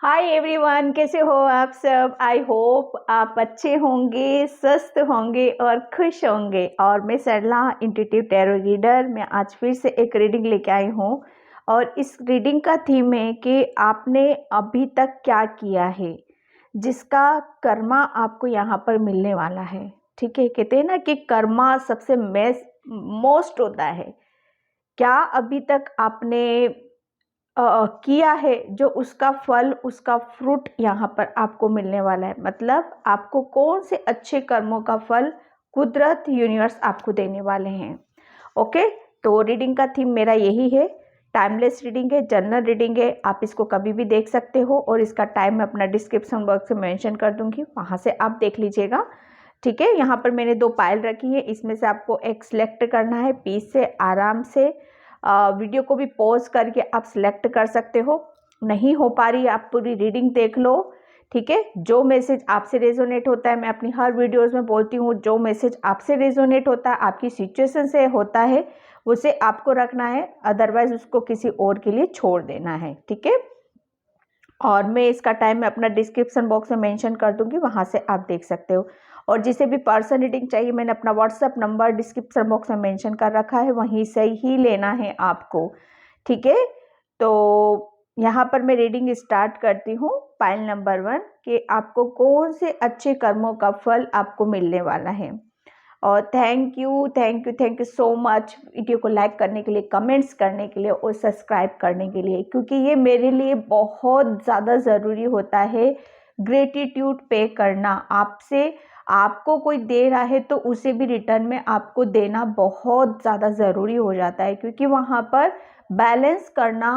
Hi everyone, कैसे हो आप सब। आई होप आप अच्छे होंगे, स्वस्थ होंगे और खुश होंगे। और मैं सरला इंट्यूटिव टैरो रीडर, मैं आज फिर से एक रीडिंग लेके आई हूँ। और इस रीडिंग का थीम है कि आपने अभी तक क्या किया है जिसका कर्मा आपको यहाँ पर मिलने वाला है। ठीक है, कहते हैं ना कि कर्मा सबसे मोस्ट होता है। क्या अभी तक आपने किया है जो उसका फल, उसका फ्रूट यहाँ पर आपको मिलने वाला है। मतलब आपको कौन से अच्छे कर्मों का फल कुदरत, यूनिवर्स आपको देने वाले हैं। ओके, तो रीडिंग का थीम मेरा यही है। टाइमलेस रीडिंग है, जनरल रीडिंग है, आप इसको कभी भी देख सकते हो। और इसका टाइम मैं अपना डिस्क्रिप्शन बॉक्स में मेंशन कर दूंगी, वहाँ से आप देख लीजिएगा। ठीक है, यहाँ पर मैंने 2 पायल रखी है, इसमें से आपको एक सिलेक्ट करना है। पीस से आराम से वीडियो को भी पॉज करके आप सिलेक्ट कर सकते हो। नहीं हो पा रही, आप पूरी रीडिंग देख लो। ठीक है, जो मैसेज आपसे रेजोनेट होता है, मैं अपनी हर वीडियोस में बोलती हूँ, जो मैसेज आपसे रेजोनेट होता है, आपकी सिचुएशन से होता है, उसे आपको रखना है, अदरवाइज उसको किसी और के लिए छोड़ देना है। ठीक है, और मैं इसका टाइम मैं अपना डिस्क्रिप्शन बॉक्स में मेंशन कर दूंगी, वहां से आप देख सकते हो। और जिसे भी पर्सन रीडिंग चाहिए, मैंने अपना व्हाट्सएप नंबर डिस्क्रिप्शन बॉक्स में मेंशन कर रखा है, वहीं से ही लेना है आपको। ठीक है, तो यहाँ पर मैं रीडिंग स्टार्ट करती हूँ। पाइल नंबर 1 कि आपको कौन से अच्छे कर्मों का फल आपको मिलने वाला है। और thank you thank you thank you so much video को लाइक करने के लिए, कमेंट्स करने के लिए और सब्सक्राइब करने के लिए, क्योंकि ये मेरे लिए बहुत ज़्यादा ज़रूरी होता है। ग्रेटिट्यूड पे करना, आपसे आपको कोई दे रहा है तो उसे भी रिटर्न में आपको देना बहुत ज़्यादा ज़रूरी हो जाता है, क्योंकि वहाँ पर बैलेंस करना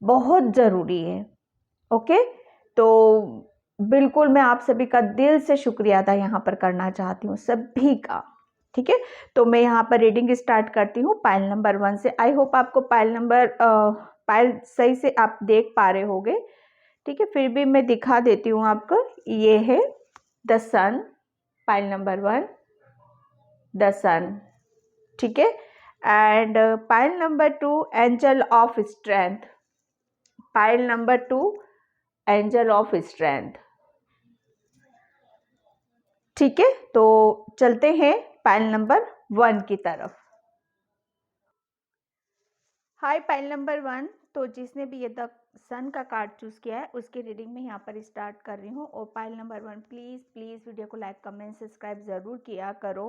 बहुत ज़रूरी है। ओके, तो बिल्कुल मैं आप सभी का दिल से शुक्रिया अदा यहाँ पर करना चाहती हूँ, सभी का। ठीक है, तो मैं यहाँ पर रीडिंग स्टार्ट करती हूँ पाइल नंबर 1 से। आई होप आपको पाइल सही से आप देख पा रहे होगे। ठीक है, फिर भी मैं दिखा देती हूँ आपको। ये है the sun, pile number 1, the sun. ठीक है, and pile number 2, angel of strength. Pile number 2, angel of strength. ठीक है, तो चलते हैं पाइल नंबर 1 की तरफ। हाय पाइल नंबर 1, तो जिसने भी ये द सन का कार्ड चूज किया है उसकी रीडिंग में यहाँ पर स्टार्ट कर रही हूँ। और pile number 1, please please video को लाइक कमेंट सब्सक्राइब ज़रूर किया करो,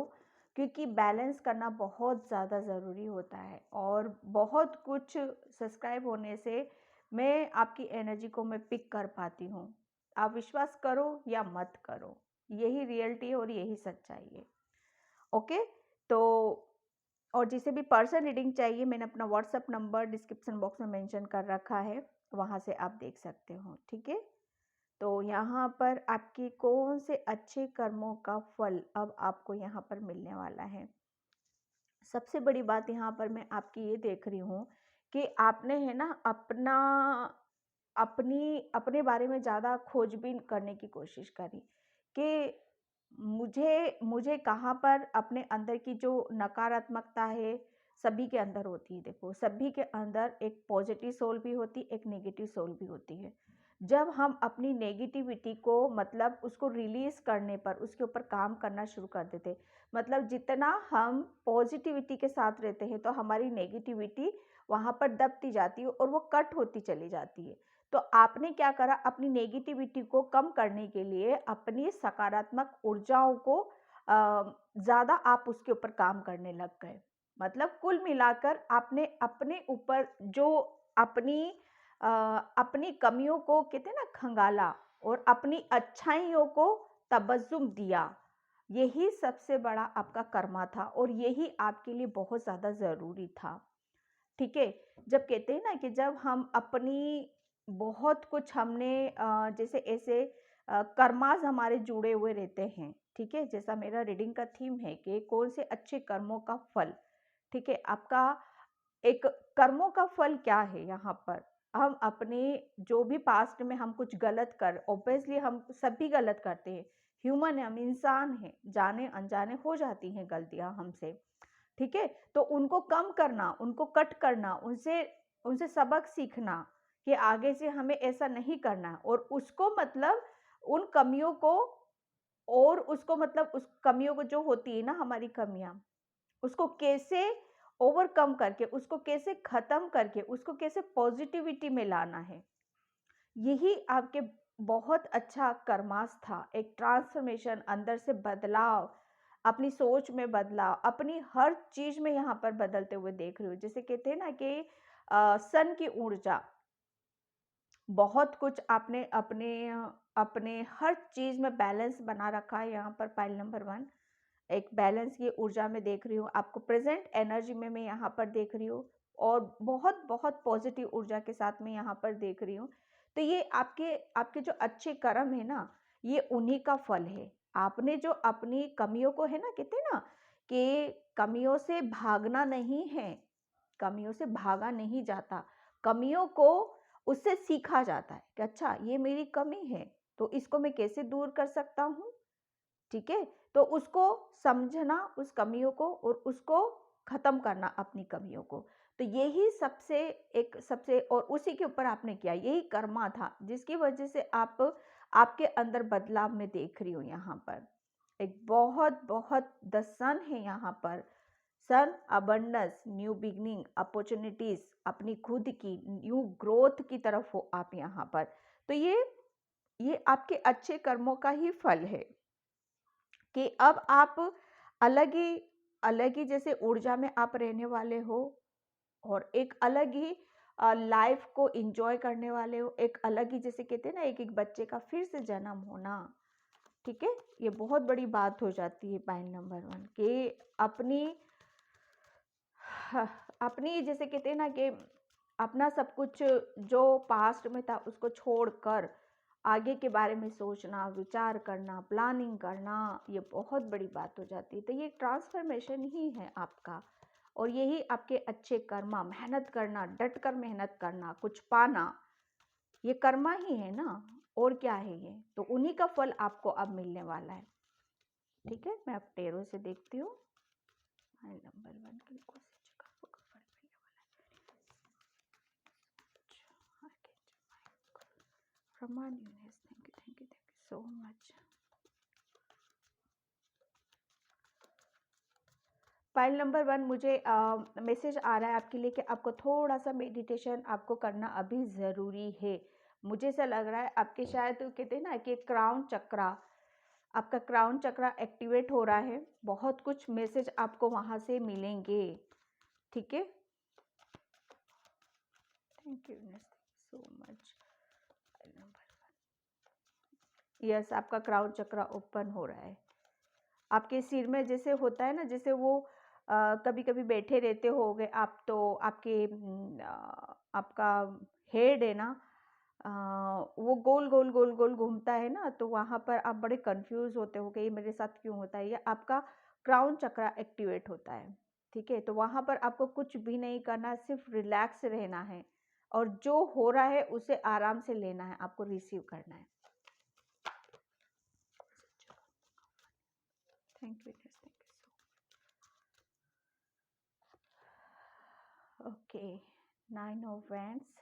क्योंकि बैलेंस करना बहुत ज़्यादा ज़रूरी होता है। और बहुत कुछ सब्सक्राइब होने से मैं आपकी एनर्जी को मैं पिक कर पाती हूँ। आप विश्वास करो या मत करो, यही रियलिटी है और यही सच्चाई है। ओके, तो और जिसे भी पर्सन रीडिंग चाहिए, मैंने अपना व्हाट्सएप नंबर डिस्क्रिप्शन बॉक्स में मेंशन कर रखा है, वहाँ से आप देख सकते हो। ठीक है, तो यहाँ पर आपके कौन से अच्छे कर्मों का फल अब आपको यहाँ पर मिलने वाला है। सबसे बड़ी बात यहाँ पर मैं आपकी ये देख रही हूँ कि आपने है ना अपने बारे में ज़्यादा खोजबीन करने की कोशिश करी कि मुझे मुझे कहाँ पर अपने अंदर की जो नकारात्मकता है, सभी के अंदर होती है। देखो, सभी के अंदर एक पॉजिटिव सोल भी होती, एक नेगेटिव सोल भी होती है। जब हम अपनी नेगेटिविटी को, मतलब उसको रिलीज करने पर, उसके ऊपर काम करना शुरू कर देते, मतलब जितना हम पॉजिटिविटी के साथ रहते हैं तो हमारी नेगेटिविटी वहाँ पर दबती जाती है और वो कट होती चली जाती है। तो आपने क्या करा, अपनी नेगेटिविटी को कम करने के लिए अपनी सकारात्मक ऊर्जाओं को ज़्यादा आप उसके ऊपर काम करने लग गए। मतलब कुल मिलाकर आपने अपने ऊपर जो अपनी अपनी कमियों को, कहते हैं ना, खंगाला, और अपनी अच्छाइयों को तबज्जुम दिया। यही सबसे बड़ा आपका कर्मा था और यही आपके लिए बहुत ज़्यादा ज़रूरी था। ठीक है, जब कहते हैं ना कि जब हम अपनी बहुत कुछ हमने जैसे ऐसे कर्मास हमारे जुड़े हुए रहते हैं। ठीक है, जैसा मेरा रीडिंग का थीम है कि कौन से अच्छे कर्मों का फल। ठीक है, आपका एक कर्मों का फल क्या है। यहाँ पर हम अपने जो भी पास्ट में हम कुछ गलत कर, ऑब्वियसली हम सभी गलत करते हैं, ह्यूमन है, हम इंसान हैं, जाने अनजाने हो जाती हैं गलतियां हमसे। ठीक है, तो उनको कम करना, उनको कट करना, उनसे उनसे सबक सीखना, कि आगे से हमें ऐसा नहीं करना है, और उसको मतलब उन कमियों को, और उसको मतलब उस कमियों को जो होती है ना हमारी कमियां, उसको कैसे ओवरकम करके, उसको कैसे खत्म करके, उसको कैसे पॉजिटिविटी में लाना है। यही आपके बहुत अच्छा कर्मास था, एक ट्रांसफॉर्मेशन, अंदर से बदलाव, अपनी सोच में बदलाव, अपनी हर चीज में यहाँ पर बदलते हुए देख रही हूँ। जैसे कहते हैं ना कि सन की ऊर्जा, बहुत कुछ आपने अपने अपने हर चीज में बैलेंस बना रखा है यहाँ पर। पाइल नंबर 1 एक बैलेंस की ऊर्जा में देख रही हूँ आपको, प्रेजेंट एनर्जी में मैं यहाँ पर देख रही हूँ, और बहुत बहुत पॉजिटिव ऊर्जा के साथ में यहाँ पर देख रही हूँ। तो ये आपके आपके जो अच्छे कर्म है ना, ये उन्हीं का फल है। आपने जो अपनी कमियों को, है ना, कहते हैं ना कि कमियों से भागना नहीं है, कमियों से भागा नहीं जाता, कमियों को उससे सीखा जाता है कि अच्छा ये मेरी कमी है, तो इसको मैं कैसे दूर कर सकता हूँ। ठीक है, तो उसको समझना, उस कमियों को, और उसको खत्म करना अपनी कमियों को। तो यही सबसे एक सबसे, और उसी के ऊपर आपने किया, यही कर्मा था जिसकी वजह से आप आपके अंदर बदलाव में देख रही हूँ। यहाँ पर एक बहुत बहुत द सन है यहाँ पर, सन, अबंडेंस, न्यू बिगनिंग, अपॉर्चुनिटीज, अपनी खुद की न्यू ग्रोथ की तरफ हो आप यहाँ पर। तो ये आपके अच्छे कर्मों का ही फल है कि अब आप अलग ही जैसे ऊर्जा में आप रहने वाले हो, और एक अलग ही लाइफ को एंजॉय करने वाले हो, एक अलग ही, जैसे कहते हैं ना, एक एक बच्चे का फिर से जन्म होना। ठीक है, ये बहुत बड़ी बात हो जाती है पॉइंट नंबर 1 कि अपनी अपनी जैसे कहते हैं ना कि अपना सब कुछ जो पास्ट में था उसको छोड़कर आगे के बारे में सोचना, विचार करना, प्लानिंग करना, ये बहुत बड़ी बात हो जाती है। तो ये ट्रांसफॉर्मेशन ही है आपका, और यही आपके अच्छे कर्मा, मेहनत करना, डट कर मेहनत करना, कुछ पाना, ये कर्मा ही है ना, और क्या है ये। तो उन्हीं का फल आपको अब मिलने वाला है। ठीक है, मैं अब टेरो से देखती हूँ। नंबर 1 की Raman Yunes, thank you so much. File number 1 मुझे मैसेज आ रहा है आपके लिए कि आपको थोड़ा सा मेडिटेशन आपको करना अभी ज़रूरी है। मुझे ऐसा लग रहा है आपके शायद कहते हैं ना कि क्राउन चक्रा, आपका क्राउन चक्रा एक्टिवेट हो रहा है। बहुत कुछ मैसेज आपको वहाँ से मिलेंगे। ठीक है, thank you so much. Yes, आपका क्राउन चक्रा ओपन हो रहा है। आपके सिर में जैसे होता है ना, जैसे वो कभी कभी बैठे रहते होगे आप, तो आपके आपका हेड है ना, वो गोल गोल गोल गोल घूमता है ना, तो वहाँ पर आप बड़े कंफ्यूज होते हो कि ये मेरे साथ क्यों होता है। ये आपका क्राउन चक्रा एक्टिवेट होता है। ठीक है, तो वहाँ पर आपको कुछ भी नहीं करना, सिर्फ रिलैक्स रहना है, और जो हो रहा है उसे आराम से लेना है, आपको रिसीव करना है। Thank you so okay. 9 of Wands,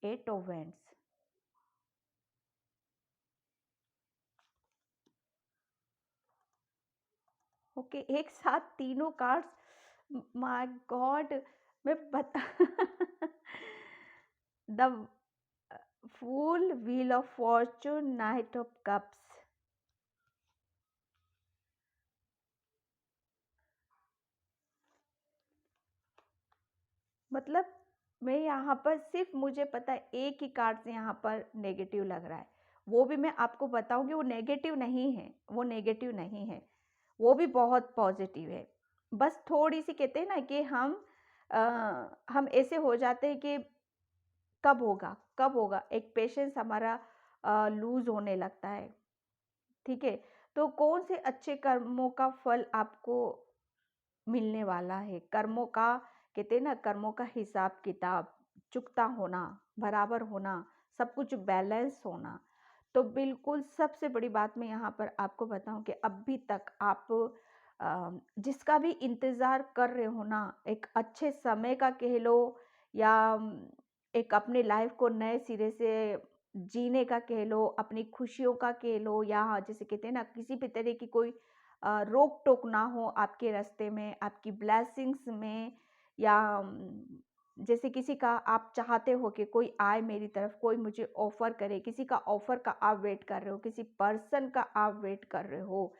8 of Wands, okay, एक साथ तीनों कार्ड्स, माय गॉड, मैं बता the fool, wheel of fortune, knight of cups. मतलब मैं यहाँ पर सिर्फ, मुझे पता है एक ही कार्ड से यहाँ पर नेगेटिव लग रहा है, वो भी मैं आपको बताऊंगी, वो नेगेटिव नहीं है, वो नेगेटिव नहीं है, वो भी बहुत पॉजिटिव है। बस थोड़ी सी कहते हैं ना कि हम ऐसे हो जाते हैं कि कब होगा कब होगा, एक पेशेंस हमारा लूज होने लगता है। ठीक है, तो कौन से अच्छे कर्मों का फल आपको मिलने वाला है, कर्मों का, कहते हैं ना, कर्मों का हिसाब किताब चुकता होना, बराबर होना, सब कुछ बैलेंस होना। तो बिल्कुल सबसे बड़ी बात मैं यहाँ पर आपको बताऊं कि अभी तक आप जिसका भी इंतज़ार कर रहे हो ना, एक अच्छे समय का कह लो या एक अपने लाइफ को नए सिरे से जीने का कह लो, अपनी खुशियों का कह लो, या जैसे कहते हैं ना किसी भी तरह की कोई रोक टोक ना हो आपके रास्ते में, आपकी ब्लेसिंग्स में, या जैसे किसी का आप चाहते हो कि कोई आए मेरी तरफ, कोई मुझे ऑफर करे, किसी का ऑफर का आप वेट कर रहे हो, किसी पर्सन का आप वेट कर रहे हो,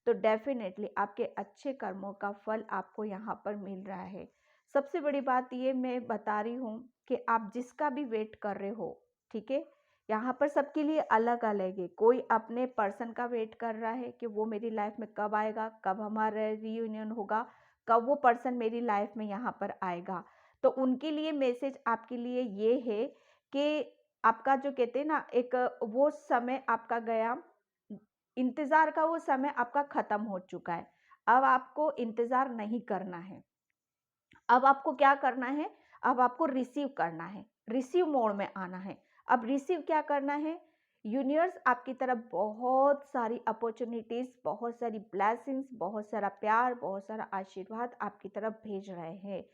तो डेफिनेटली आपके अच्छे कर्मों का फल आपको यहाँ पर मिल रहा है। सबसे बड़ी बात ये मैं बता रही हूँ कि आप जिसका भी वेट कर रहे हो, ठीक है, यहाँ पर सबके लिए अलग अलग है। कोई अपने पर्सन का वेट कर रहा है कि वो मेरी लाइफ में कब आएगा, कब हमारा रियूनियन होगा, कब वो पर्सन मेरी लाइफ में यहाँ पर आएगा। तो उनके लिए मैसेज आपके लिए ये है कि आपका जो कहते हैं ना एक वो समय आपका गया, इंतज़ार का वो समय आपका ख़त्म हो चुका है। अब आपको इंतज़ार नहीं करना है। अब आपको क्या करना है? अब आपको रिसीव करना है, रिसीव मोड में आना है। अब रिसीव क्या करना है? यूनिवर्स आपकी तरफ बहुत सारी अपॉर्चुनिटीज़, बहुत सारी ब्लेसिंग्स, बहुत सारा प्यार, बहुत सारा आशीर्वाद आपकी तरफ भेज रहे हैं।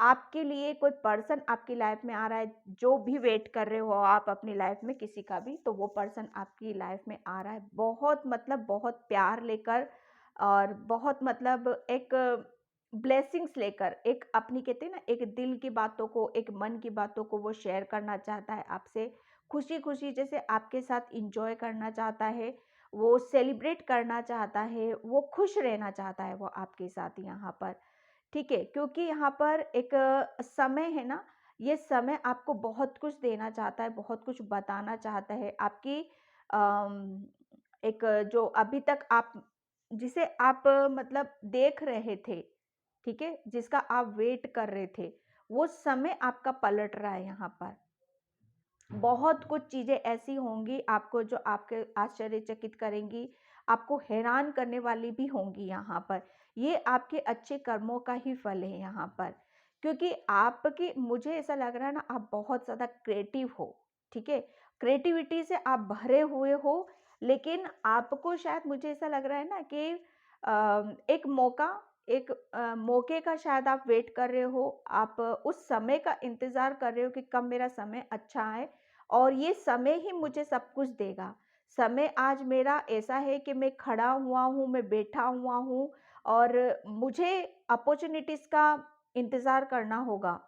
आपके लिए कोई पर्सन आपकी लाइफ में आ रहा है, जो भी वेट कर रहे हो आप अपनी लाइफ में किसी का भी, तो वो पर्सन आपकी लाइफ में आ रहा है बहुत मतलब बहुत प्यार लेकर, और बहुत मतलब एक ब्लेसिंग्स लेकर, एक अपनी कहते हैं ना एक दिल की बातों को, एक मन की बातों को वो शेयर करना चाहता है आपसे, खुशी खुशी जैसे आपके साथ इंजॉय करना चाहता है, वो सेलिब्रेट करना चाहता है, वो खुश रहना चाहता है वो आपके साथ यहाँ पर। ठीक है, क्योंकि यहाँ पर एक समय है ना, ये समय आपको बहुत कुछ देना चाहता है, बहुत कुछ बताना चाहता है। आपकी एक जो अभी तक आप जिसे आप मतलब देख रहे थे, ठीक है, जिसका आप वेट कर रहे थे, वो समय आपका पलट रहा है यहाँ पर। बहुत कुछ चीज़ें ऐसी होंगी आपको जो आपके आश्चर्यचकित करेंगी, आपको हैरान करने वाली भी होंगी यहाँ पर। ये आपके अच्छे कर्मों का ही फल है यहाँ पर, क्योंकि आपकी मुझे ऐसा लग रहा है ना आप बहुत ज़्यादा क्रिएटिव हो, ठीक है? क्रिएटिविटी से आप भरे हुए हो, लेकिन आपको शायद मुझे ऐसा लग रहा है ना कि एक मौके का शायद आप वेट कर रहे हो, आप उस समय का इंतज़ार कर रहे हो कि कब मेरा समय अच्छा आए और ये समय ही मुझे सब कुछ देगा। समय आज मेरा ऐसा है कि मैं खड़ा हुआ हूँ, मैं बैठा हुआ हूँ और मुझे अपॉर्च्युनिटीज़ का इंतज़ार करना होगा,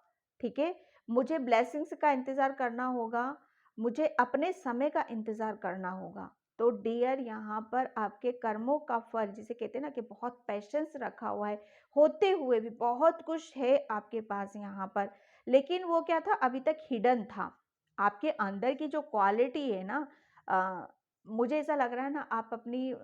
ठीक है? मुझे ब्लेसिंग्स का इंतज़ार करना होगा, मुझे अपने समय का इंतज़ार करना होगा। तो डियर यहाँ पर आपके कर्मों का फल जिसे कहते हैं ना कि बहुत पेशेंस रखा हुआ है, होते हुए भी बहुत कुछ है आपके पास यहाँ पर, लेकिन वो क्या था अभी तक हिडन था। आपके अंदर की जो क्वालिटी है ना, मुझे ऐसा लग रहा है ना आप अपनी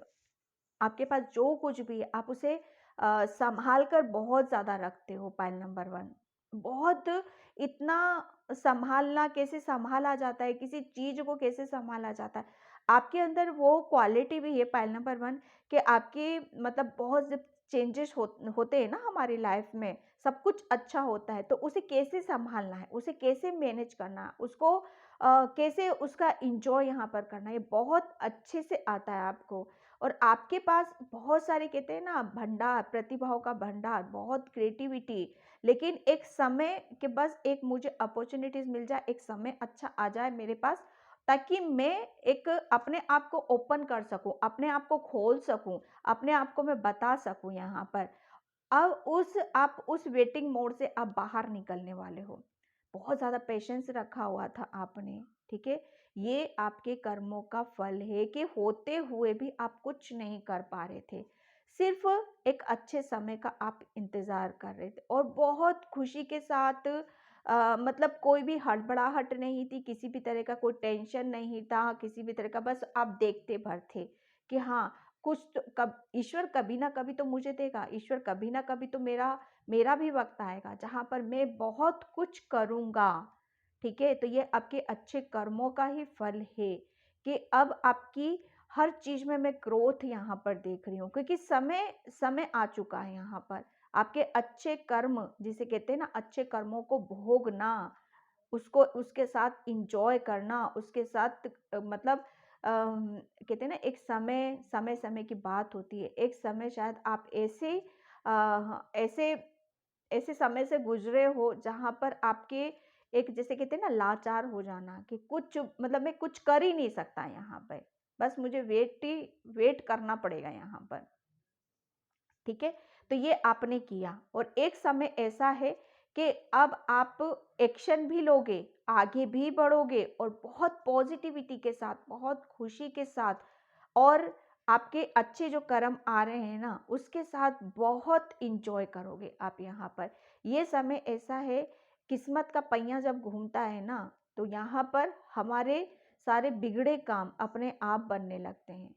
आपके पास जो कुछ भी है आप उसे संभाल कर बहुत ज़्यादा रखते हो। पाइल नंबर 1 बहुत इतना संभालना, कैसे संभाला जाता है किसी चीज़ को, कैसे संभाला जाता है, आपके अंदर वो क्वालिटी भी है पाइल नंबर 1 कि आपके मतलब बहुत जब चेंजेस होते हैं ना हमारी लाइफ में, सब कुछ अच्छा होता है तो उसे कैसे संभालना है, उसे कैसे मैनेज करना है, उसको कैसे उसका इंजॉय यहाँ पर करना है, ये बहुत अच्छे से आता है आपको। और आपके पास बहुत सारे कहते हैं ना भंडार, प्रतिभाओं का भंडार, बहुत क्रिएटिविटी, लेकिन एक समय के बस एक मुझे अपॉर्चुनिटीज़ मिल जाए, एक समय अच्छा आ जाए मेरे पास, ताकि मैं एक अपने आप को ओपन कर सकूं, अपने आप को खोल सकूं, अपने आप को मैं बता सकूं यहाँ पर। अब उस आप उस वेटिंग मोड से आप बाहर निकलने वाले हो। बहुत ज़्यादा पेशेंस रखा हुआ था आपने, ठीक है? ये आपके कर्मों का फल है कि होते हुए भी आप कुछ नहीं कर पा रहे थे। सिर्फ़ एक अच्छे समय का आप इंतज़ार कर रहे थे और बहुत खुशी के साथ मतलब कोई भी हड़बड़ाहट नहीं थी, किसी भी तरह का कोई टेंशन नहीं था, किसी भी तरह का, बस आप देखते भर थे कि हाँ, कुछ तो कब ईश्वर कभी ना कभी तो मुझे देगा, ईश्वर कभी ना कभी तो मेरा मेरा भी वक़्त आएगा जहाँ पर मैं बहुत कुछ करूँगा, ठीक है? तो ये आपके अच्छे कर्मों का ही फल है कि अब आपकी हर चीज़ में मैं ग्रोथ यहाँ पर देख रही हूँ, क्योंकि समय समय आ चुका है यहाँ पर। आपके अच्छे कर्म जिसे कहते हैं ना अच्छे कर्मों को भोगना, उसको उसके साथ एन्जॉय करना, उसके साथ मतलब कहते हैं ना, एक समय की बात होती है। एक समय शायद आप ऐसे ऐसे समय से गुजरे हो जहाँ पर आपके एक, जैसे कहते हैं ना, लाचार हो जाना कि कुछ मतलब मैं कुछ कर ही नहीं सकता यहाँ पर, बस मुझे वेट करना पड़ेगा यहाँ पर। ठीक है, तो ये आपने किया और एक समय ऐसा है कि अब आप एक्शन भी लोगे, आगे भी बढ़ोगे और बहुत पॉजिटिविटी के साथ, बहुत खुशी के साथ, और आपके अच्छे जो कर्म आ रहे हैं ना, उसके साथ बहुत इंजॉय करोगे आप यहाँ पर। ये समय ऐसा है, किस्मत का पहिया जब घूमता है ना, तो यहाँ पर हमारे सारे बिगड़े काम अपने आप बनने लगते हैं।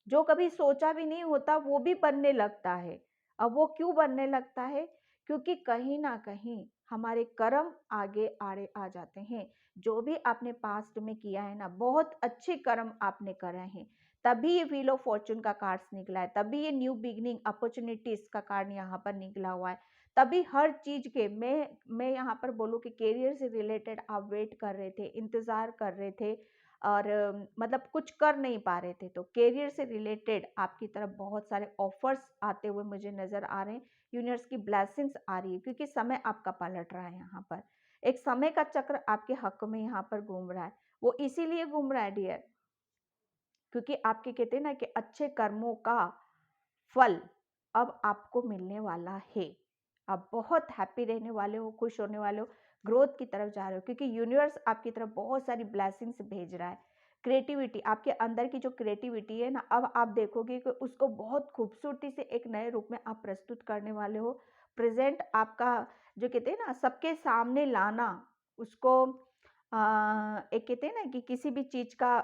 जो कभी सोचा भी नहीं होता वो भी बनने लगता है। अब वो क्यों बनने लगता है? क्योंकि कहीं ना कहीं हमारे कर्म आगे आड़े आ जाते हैं। जो भी आपने पास्ट में किया है ना, बहुत अच्छे कर्म आपने करे हैं, तभी ये व्हील ऑफ फॉर्चून का कार्ड्स निकला है, तभी ये न्यू बिगनिंग अपॉर्चुनिटीज का कार्ड यहाँ पर निकला हुआ है, तभी हर चीज के मैं यहाँ पर बोलूँ कि करियर से रिलेटेड आप वेट कर रहे थे, इंतजार कर रहे थे, और मतलब कुछ कर नहीं पा रहे थे, तो करियर से रिलेटेड आपकी तरफ बहुत सारे ऑफर्स आते हुए मुझे नजर आ रहे हैं। यूनिवर्स की ब्लेसिंग्स आ रही है, क्योंकि समय आपका पलट रहा है यहाँ पर। एक समय का चक्र आपके हक में यहाँ पर घूम रहा है। वो इसीलिए घूम रहा है डियर, क्योंकि आपके कहते हैं ना कि अच्छे कर्मों का फल अब आपको मिलने वाला है। आप बहुत हैप्पी रहने वाले हो, खुश होने वाले हो, ग्रोथ की तरफ जा रहे हो, क्योंकि यूनिवर्स आपकी तरफ बहुत सारी ब्लेसिंग्स भेज रहा है। क्रिएटिविटी, आपके अंदर की जो क्रिएटिविटी है ना, अब आप देखोगे कि उसको बहुत खूबसूरती से एक नए रूप में आप प्रस्तुत करने वाले हो। प्रेजेंट आपका जो कहते हैं ना, सबके सामने लाना, उसको एक कहते हैं ना कि किसी भी चीज का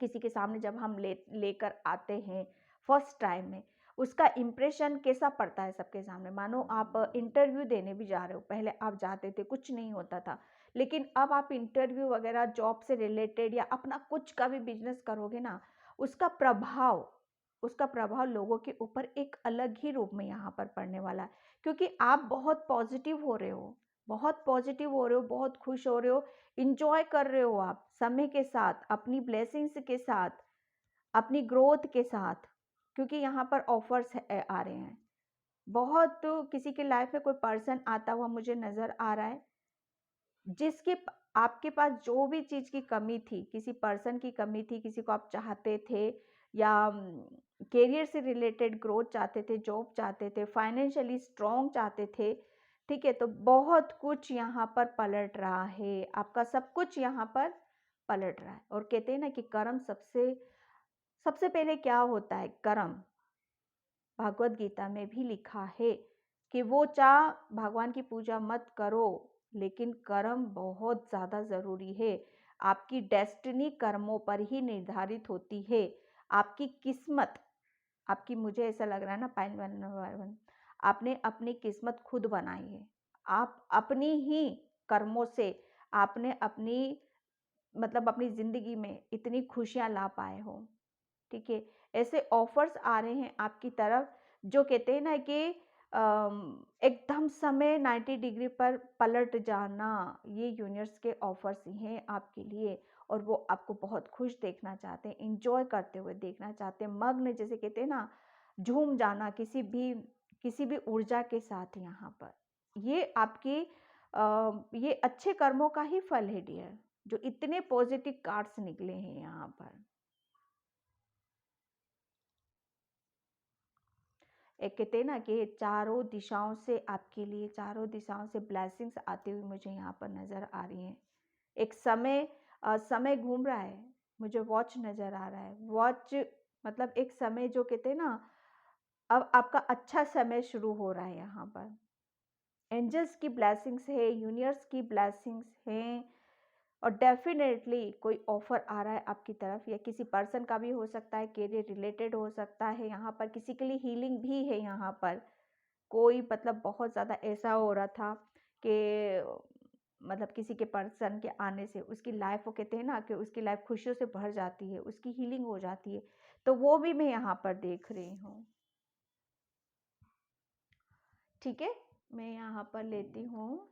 किसी के सामने जब हम लेकर आते हैं फर्स्ट टाइम में, उसका इम्प्रेशन कैसा पड़ता है सबके सामने। मानो आप इंटरव्यू देने भी जा रहे हो, पहले आप जाते थे कुछ नहीं होता था, लेकिन अब आप इंटरव्यू वगैरह जॉब से रिलेटेड या अपना कुछ का भी बिजनेस करोगे ना, उसका प्रभाव उसका प्रभाव लोगों के ऊपर एक अलग ही रूप में यहाँ पर पड़ने वाला है, क्योंकि आप बहुत पॉजिटिव हो रहे हो, बहुत पॉजिटिव हो रहे हो, बहुत खुश हो रहे हो, इंजॉय कर रहे हो आप समय के साथ, अपनी ब्लेसिंग्स के साथ, अपनी ग्रोथ के साथ, क्योंकि यहाँ पर ऑफर्स आ रहे हैं बहुत। तो किसी के लाइफ में कोई पर्सन आता हुआ मुझे नजर आ रहा है, जिसके आपके पास जो भी चीज की कमी थी, किसी पर्सन की कमी थी, किसी को आप चाहते थे, या करियर से रिलेटेड ग्रोथ चाहते थे, जॉब चाहते थे, फाइनेंशियली स्ट्रॉन्ग चाहते थे, ठीक है, तो बहुत कुछ यहाँ पर पलट रहा है, आपका सब कुछ यहाँ पर पलट रहा है। और कहते हैं ना कि कर्म सबसे सबसे पहले क्या होता है, कर्म। भागवत गीता में भी लिखा है कि वो चाह भगवान की पूजा मत करो, लेकिन कर्म बहुत ज़्यादा ज़रूरी है। आपकी डेस्टिनी कर्मों पर ही निर्धारित होती है। आपकी किस्मत, आपकी, मुझे ऐसा लग रहा है ना, पाइन 1 आपने अपनी किस्मत खुद बनाई है। आप अपनी ही कर्मों से आपने अपनी मतलब अपनी ज़िंदगी में इतनी खुशियाँ ला पाए हो। ठीक है, ऐसे ऑफर्स आ रहे हैं आपकी तरफ, जो कहते हैं ना कि एकदम समय 90 डिग्री पर पलट जाना, ये यूनिवर्स के ऑफर्स ही हैं आपके लिए। और वो आपको बहुत खुश देखना चाहते हैं, इंजॉय करते हुए देखना चाहते हैं, मग्न, जैसे कहते हैं ना, झूम जाना किसी भी ऊर्जा के साथ यहाँ पर। ये आपकी ये अच्छे कर्मों का ही फल है डियर, जो इतने पॉजिटिव कार्ड्स निकले हैं यहाँ पर। एक कहते हैं ना कि चारों दिशाओं से आपके लिए, चारों दिशाओं से ब्लेसिंग्स आती हुई मुझे यहाँ पर नज़र आ रही हैं। एक समय घूम रहा है, मुझे वॉच नज़र आ रहा है। वॉच मतलब एक समय, जो कहते हैं ना, अब आपका अच्छा समय शुरू हो रहा है यहाँ पर। एंजल्स की ब्लेसिंग्स है, यूनिवर्स की ब्लेसिंग्स हैं, और डेफिनेटली कोई ऑफर आ रहा है आपकी तरफ, या किसी पर्सन का भी हो सकता है, करियर रिलेटेड हो सकता है, यहाँ पर किसी के लिए हीलिंग भी है यहाँ पर। कोई मतलब बहुत ज़्यादा ऐसा हो रहा था कि मतलब किसी के पर्सन के आने से उसकी लाइफ, वो कहते हैं ना कि उसकी लाइफ खुशियों से भर जाती है, उसकी हीलिंग हो जाती है, तो वो भी मैं यहाँ पर देख रही हूँ। ठीक है, मैं यहाँ पर लेती हूँ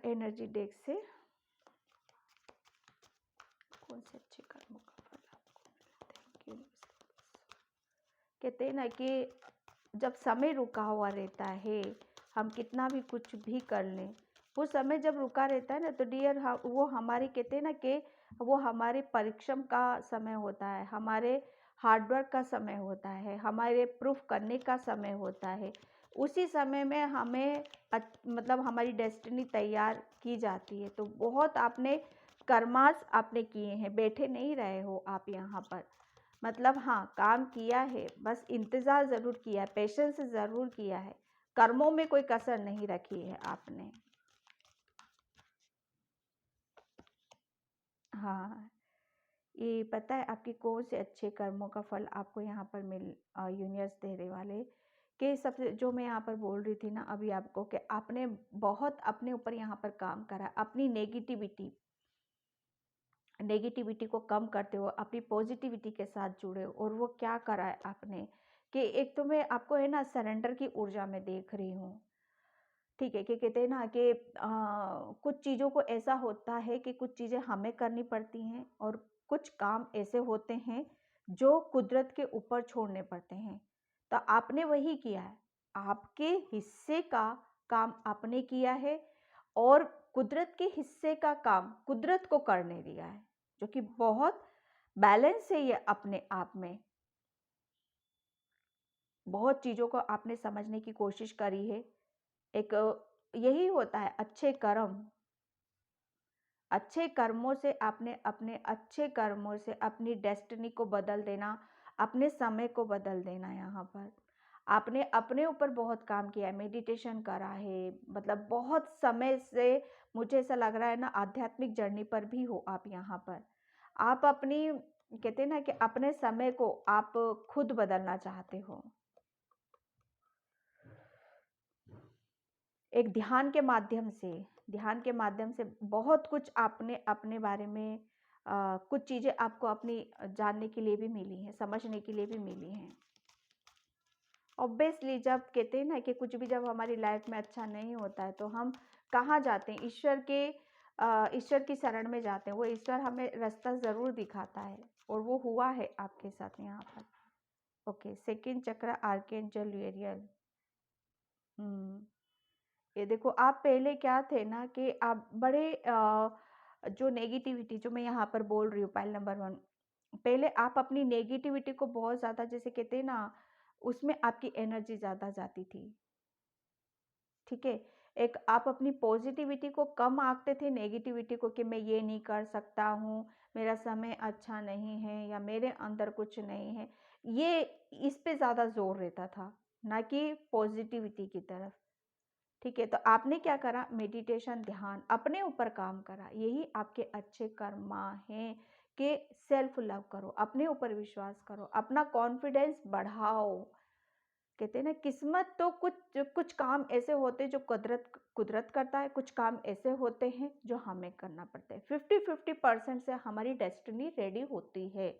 एनर्जी डेक से कौन से अच्छे कर्मों का फल आपको मिलता है। कहते हैं ना कि जब समय रुका हुआ रहता है, हम कितना भी कुछ भी कर लें, वो समय जब रुका रहता है ना तो डियर वो हमारे कहते हैं ना कि वो हमारे परिश्रम का समय होता है, हमारे हार्डवर्क का समय होता है, हमारे प्रूफ करने का समय होता है। उसी समय में हमें मतलब हमारी डेस्टिनी तैयार की जाती है। तो बहुत आपने कर्मास आपने किए हैं, बैठे नहीं रहे हो आप यहाँ पर। मतलब हाँ, काम किया है, बस इंतज़ार ज़रूर किया है, पेशेंस ज़रूर किया है, कर्मों में कोई कसर नहीं रखी है आपने। हाँ, ये पता है आपके कौन से अच्छे कर्मों का फल आपको यहाँ पर यूनिवर्स देने वाले। कि सबसे जो मैं यहाँ पर बोल रही थी ना अभी आपको, कि आपने बहुत अपने ऊपर यहाँ पर काम करा, अपनी नेगेटिविटी को कम करते हो, अपनी पॉजिटिविटी के साथ जुड़े हो। और वो क्या करा है आपने कि एक तो मैं आपको है ना सरेंडर की ऊर्जा में देख रही हूँ। ठीक है, कि कहते हैं ना कि कुछ चीज़ों को ऐसा होता है कि कुछ चीज़ें हमें करनी पड़ती हैं और कुछ काम ऐसे होते हैं जो कुदरत के ऊपर छोड़ने पड़ते हैं। तो आपने वही किया है, आपके हिस्से का काम आपने किया है और कुदरत के हिस्से का काम कुदरत को करने दिया है, जो कि बहुत बैलेंस है ये अपने आप में। बहुत चीज़ों को आपने समझने की कोशिश करी है। एक यही होता है अच्छे कर्म। अच्छे कर्मों से आपने अपने अच्छे कर्मों से अपनी डेस्टिनी को बदल देना, अपने समय को बदल देना। यहाँ पर आपने अपने ऊपर बहुत काम किया है, मेडिटेशन करा है, मतलब बहुत समय से मुझे ऐसा लग रहा है ना आध्यात्मिक जर्नी पर भी हो आप यहाँ पर। आप अपनी कहते हैं ना कि अपने समय को आप खुद बदलना चाहते हो। एक ध्यान के माध्यम से बहुत कुछ आपने अपने बारे में कुछ चीज़ें आपको अपनी जानने के लिए भी मिली हैं, समझने के लिए भी मिली हैं। ऑब्वियसली जब कहते हैं ना कि कुछ भी जब हमारी लाइफ में अच्छा नहीं होता है तो हम कहाँ जाते हैं, ईश्वर की शरण में जाते हैं। वो ईश्वर हमें रास्ता ज़रूर दिखाता है और वो हुआ है आपके साथ यहाँ पर। ओके, सेकंड चक्र आर्कएंजल यूरियल। ये देखो, आप पहले क्या थे ना कि आप बड़े जो नेगेटिविटी जो मैं यहाँ पर बोल रही हूँ, पाइल नंबर 1, पहले आप अपनी नेगेटिविटी को बहुत ज़्यादा, जैसे कहते हैं ना, उसमें आपकी एनर्जी ज़्यादा जाती थी। ठीक है, एक आप अपनी पॉजिटिविटी को कम आंकते थे, नेगेटिविटी को, कि मैं ये नहीं कर सकता हूँ, मेरा समय अच्छा नहीं है या मेरे अंदर कुछ नहीं है, ये इस पे ज़्यादा जोर रहता था, ना कि पॉजिटिविटी की तरफ। ठीक है, तो आपने क्या करा, मेडिटेशन, ध्यान, अपने ऊपर काम करा। यही आपके अच्छे कर्मा हैं कि सेल्फ लव करो, अपने ऊपर विश्वास करो, अपना कॉन्फिडेंस बढ़ाओ। कहते हैं ना, किस्मत तो कुछ कुछ काम ऐसे होते हैं जो कुदरत करता है, कुछ काम ऐसे होते हैं जो हमें करना पड़ता है। 50-50% से हमारी डेस्टिनी रेडी होती है।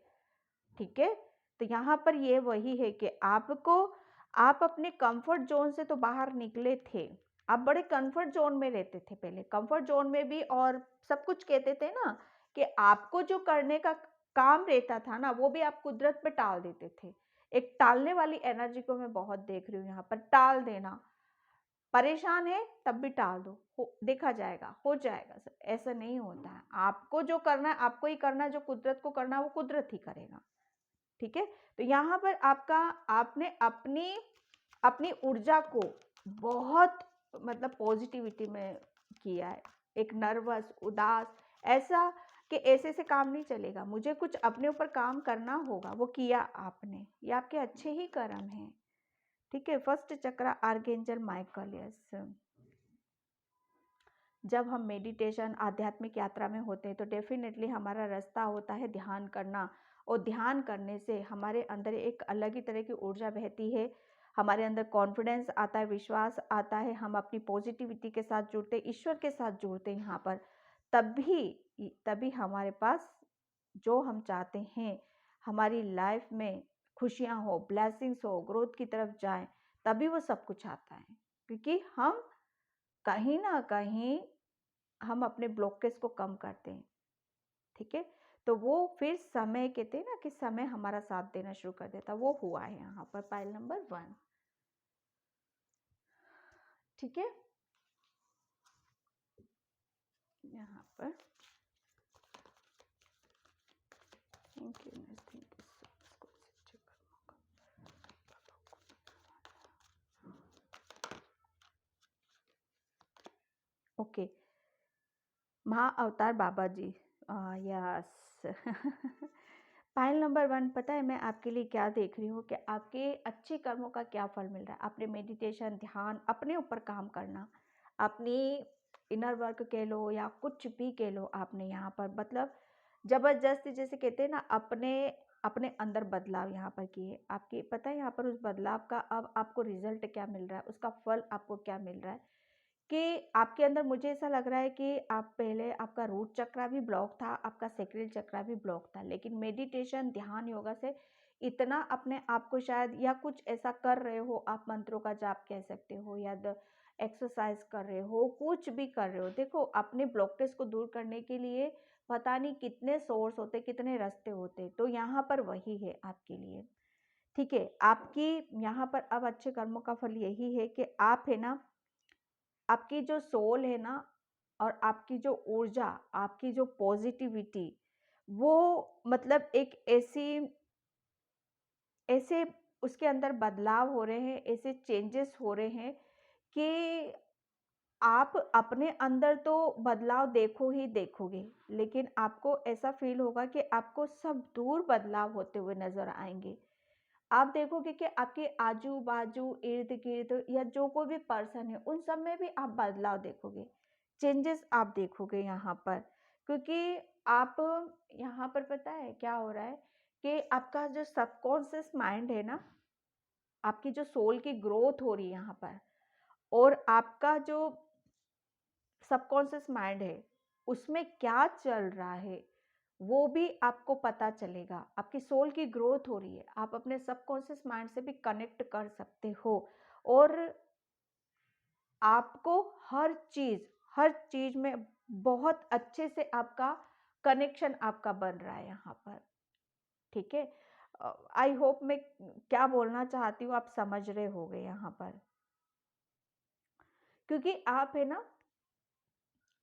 ठीक है, तो यहाँ पर ये वही है कि आप अपने कंफर्ट जोन से तो बाहर निकले थे। आप बड़े कंफर्ट जोन में रहते थे पहले, कंफर्ट जोन में भी, और सब कुछ कहते थे ना कि आपको जो करने का काम रहता था ना वो भी आप कुदरत पे टाल देते थे। एक टालने वाली एनर्जी को मैं बहुत देख रही हूँ यहाँ पर, टाल देना। परेशान है तब भी टाल दो, देखा जाएगा, हो जाएगा। सर ऐसा नहीं होता है, आपको जो करना है आपको ही करना है, जो कुदरत को करना है वो कुदरत ही करेगा। ठीक है, तो यहाँ पर आपने अपनी अपनी ऊर्जा को बहुत मतलब पॉजिटिविटी में किया है। एक नर्वस, उदास, ऐसा कि ऐसे से काम नहीं चलेगा, मुझे कुछ अपने ऊपर काम करना होगा, वो किया आपने। ये आपके अच्छे ही कर्म हैं। ठीक है, फर्स्ट चक्र आर्कएंजल माइकल। यस, जब हम मेडिटेशन, आध्यात्मिक यात्रा में होते हैं तो डेफिनेटली हमारा रास्ता होता है ध्यान करना, और ध्यान करने से हमारे अंदर एक अलग ही तरह की ऊर्जा बहती है, हमारे अंदर कॉन्फिडेंस आता है, विश्वास आता है, हम अपनी पॉजिटिविटी के साथ जुड़ते, ईश्वर के साथ जुड़ते हैं यहाँ पर। तभी हमारे पास जो हम चाहते हैं, हमारी लाइफ में खुशियाँ हो, ब्लेसिंग्स हो, ग्रोथ की तरफ जाएं, तभी वो सब कुछ आता है। क्योंकि हम कहीं ना कहीं हम अपने ब्लॉकेज को कम करते हैं। ठीक है, तो वो फिर समय कहते हैं ना कि समय हमारा साथ देना शुरू कर देता, वो हुआ है यहाँ पर पाइल नंबर 1। ठीक है, यहाँ पर thank you okay, Mahavatar Baba ji, yes pile number 1, पता है मैं आपके लिए क्या देख रही हूँ कि आपके अच्छे कर्मों का क्या फल मिल रहा है। आपने मेडिटेशन, ध्यान, अपने ऊपर काम करना, अपनी इनर वर्क कह लो या कुछ भी कह लो, आपने यहाँ पर मतलब जबरदस्ती जैसे कहते हैं ना अपने अपने अंदर बदलाव यहाँ पर किए। आपकी पता है यहाँ पर उस बदलाव का अब आपको रिजल्ट क्या मिल रहा है, उसका फल आपको क्या मिल रहा है कि आपके अंदर मुझे ऐसा लग रहा है कि आप पहले आपका रूट चक्रा भी ब्लॉक था, आपका सेक्रेल चक्रा भी ब्लॉक था, लेकिन मेडिटेशन, ध्यान, योगा से इतना अपने आप को शायद या कुछ ऐसा कर रहे हो, आप मंत्रों का जाप कह सकते हो या एक्सरसाइज कर रहे हो, कुछ भी कर रहे हो। देखो अपने ब्लॉकेज को दूर करने के लिए पता नहीं कितने सोर्स होते, कितने रास्ते होते, तो यहाँ पर वही है आपके लिए। ठीक है, आपकी यहाँ पर अब अच्छे कर्मों का फल यही है कि आप है ना, आपकी जो सोल है ना और आपकी जो ऊर्जा, आपकी जो पॉजिटिविटी, वो मतलब एक ऐसी ऐसे उसके अंदर बदलाव हो रहे हैं, ऐसे चेंजेस हो रहे हैं कि आप अपने अंदर तो बदलाव देखो ही देखोगे, लेकिन आपको ऐसा फील होगा कि आपको सब दूर बदलाव होते हुए नजर आएंगे। आप देखोगे कि आपके आजू बाजू इर्द गिर्द या जो कोई भी पर्सन है उन सब में भी आप बदलाव देखोगे, चेंजेस आप देखोगे यहाँ पर। क्योंकि आप यहाँ पर पता है क्या हो रहा है कि आपका जो सबकॉन्शियस माइंड है ना, आपकी जो सोल की ग्रोथ हो रही है यहाँ पर, और आपका जो सबकॉन्शियस माइंड है उसमें क्या चल रहा है वो भी आपको पता चलेगा। आपकी सोल की ग्रोथ हो रही है, आप अपने सबकॉन्शियस माइंड से भी कनेक्ट कर सकते हो, और आपको हर चीज में बहुत अच्छे से आपका कनेक्शन आपका बन रहा है यहाँ पर। ठीक है, आई होप मैं क्या बोलना चाहती हूँ आप समझ रहे होगे यहाँ पर। क्योंकि आप है ना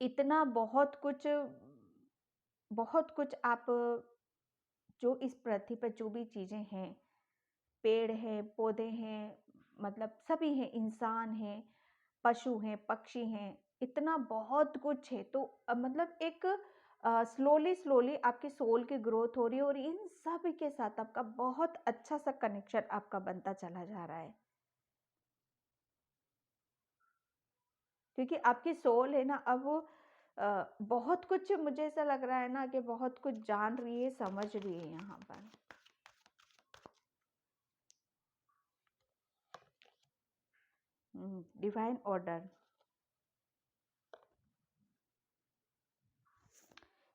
इतना बहुत कुछ आप जो इस पृथ्वी पर जो भी चीज़ें हैं, पेड़ हैं, पौधे हैं, मतलब सभी हैं, इंसान हैं, पशु हैं, पक्षी हैं, इतना बहुत कुछ है। तो मतलब एक स्लोली स्लोली आपकी सोल की ग्रोथ हो रही है और इन सब के साथ आपका बहुत अच्छा सा कनेक्शन आपका बनता चला जा रहा है। क्योंकि आपकी सोल है ना अब बहुत कुछ, मुझे ऐसा लग रहा है ना कि बहुत कुछ जान रही है, समझ रही है यहाँ पर। डिवाइन ऑर्डर,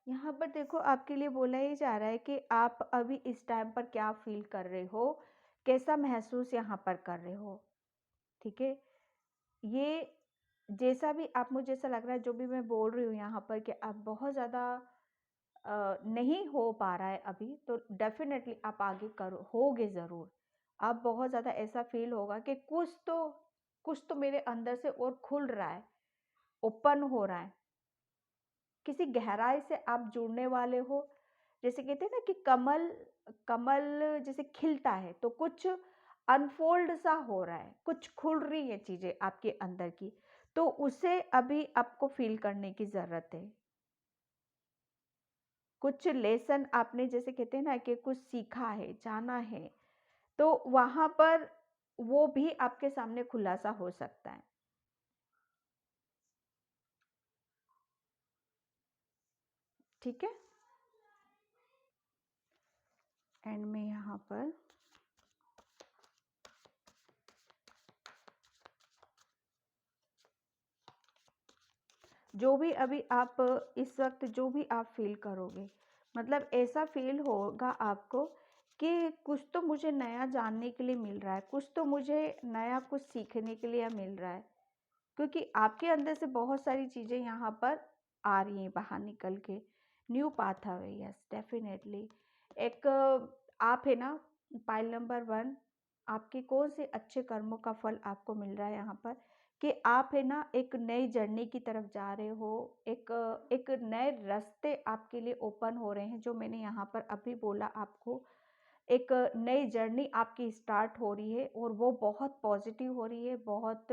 यहाँ पर देखो आपके लिए बोला ही जा रहा है कि आप अभी इस टाइम पर क्या फील कर रहे हो, कैसा महसूस यहाँ पर कर रहे हो। ठीक है, ये जैसा भी आप, मुझे ऐसा लग रहा है जो भी मैं बोल रही हूँ यहाँ पर कि आप बहुत ज़्यादा नहीं हो पा रहा है अभी, तो डेफिनेटली आप आगे करो, होगे ज़रूर। आप बहुत ज़्यादा ऐसा फील होगा कि कुछ तो मेरे अंदर से और खुल रहा है, ओपन हो रहा है, किसी गहराई से आप जुड़ने वाले हो। जैसे कहते हैं ना कि कमल कमल जैसे खिलता है तो कुछ अनफोल्ड सा हो रहा है, कुछ खुल रही है चीज़ें आपके अंदर की, तो उसे अभी आपको फील करने की ज़रूरत है। कुछ लेसन आपने जैसे कहते हैं ना कि कुछ सीखा है, जाना है, तो वहाँ पर वो भी आपके सामने खुलासा हो सकता है। ठीक है, एंड में यहाँ पर जो भी अभी आप इस वक्त जो भी आप फील करोगे, मतलब ऐसा फील होगा आपको कि कुछ तो मुझे नया जानने के लिए मिल रहा है, कुछ तो मुझे नया कुछ सीखने के लिए मिल रहा है। क्योंकि आपके अंदर से बहुत सारी चीज़ें यहाँ पर आ रही हैं बाहर निकल के, न्यू पाथवे, यस डेफिनेटली। एक आप है ना, पाइल नंबर 1, आपके कौन से अच्छे कर्मों का फल आपको मिल रहा है यहाँ पर, कि आप है ना एक नई जर्नी की तरफ जा रहे हो, एक नए रास्ते आपके लिए ओपन हो रहे हैं, जो मैंने यहाँ पर अभी बोला आपको। एक नई जर्नी आपकी स्टार्ट हो रही है और वो बहुत पॉजिटिव हो रही है, बहुत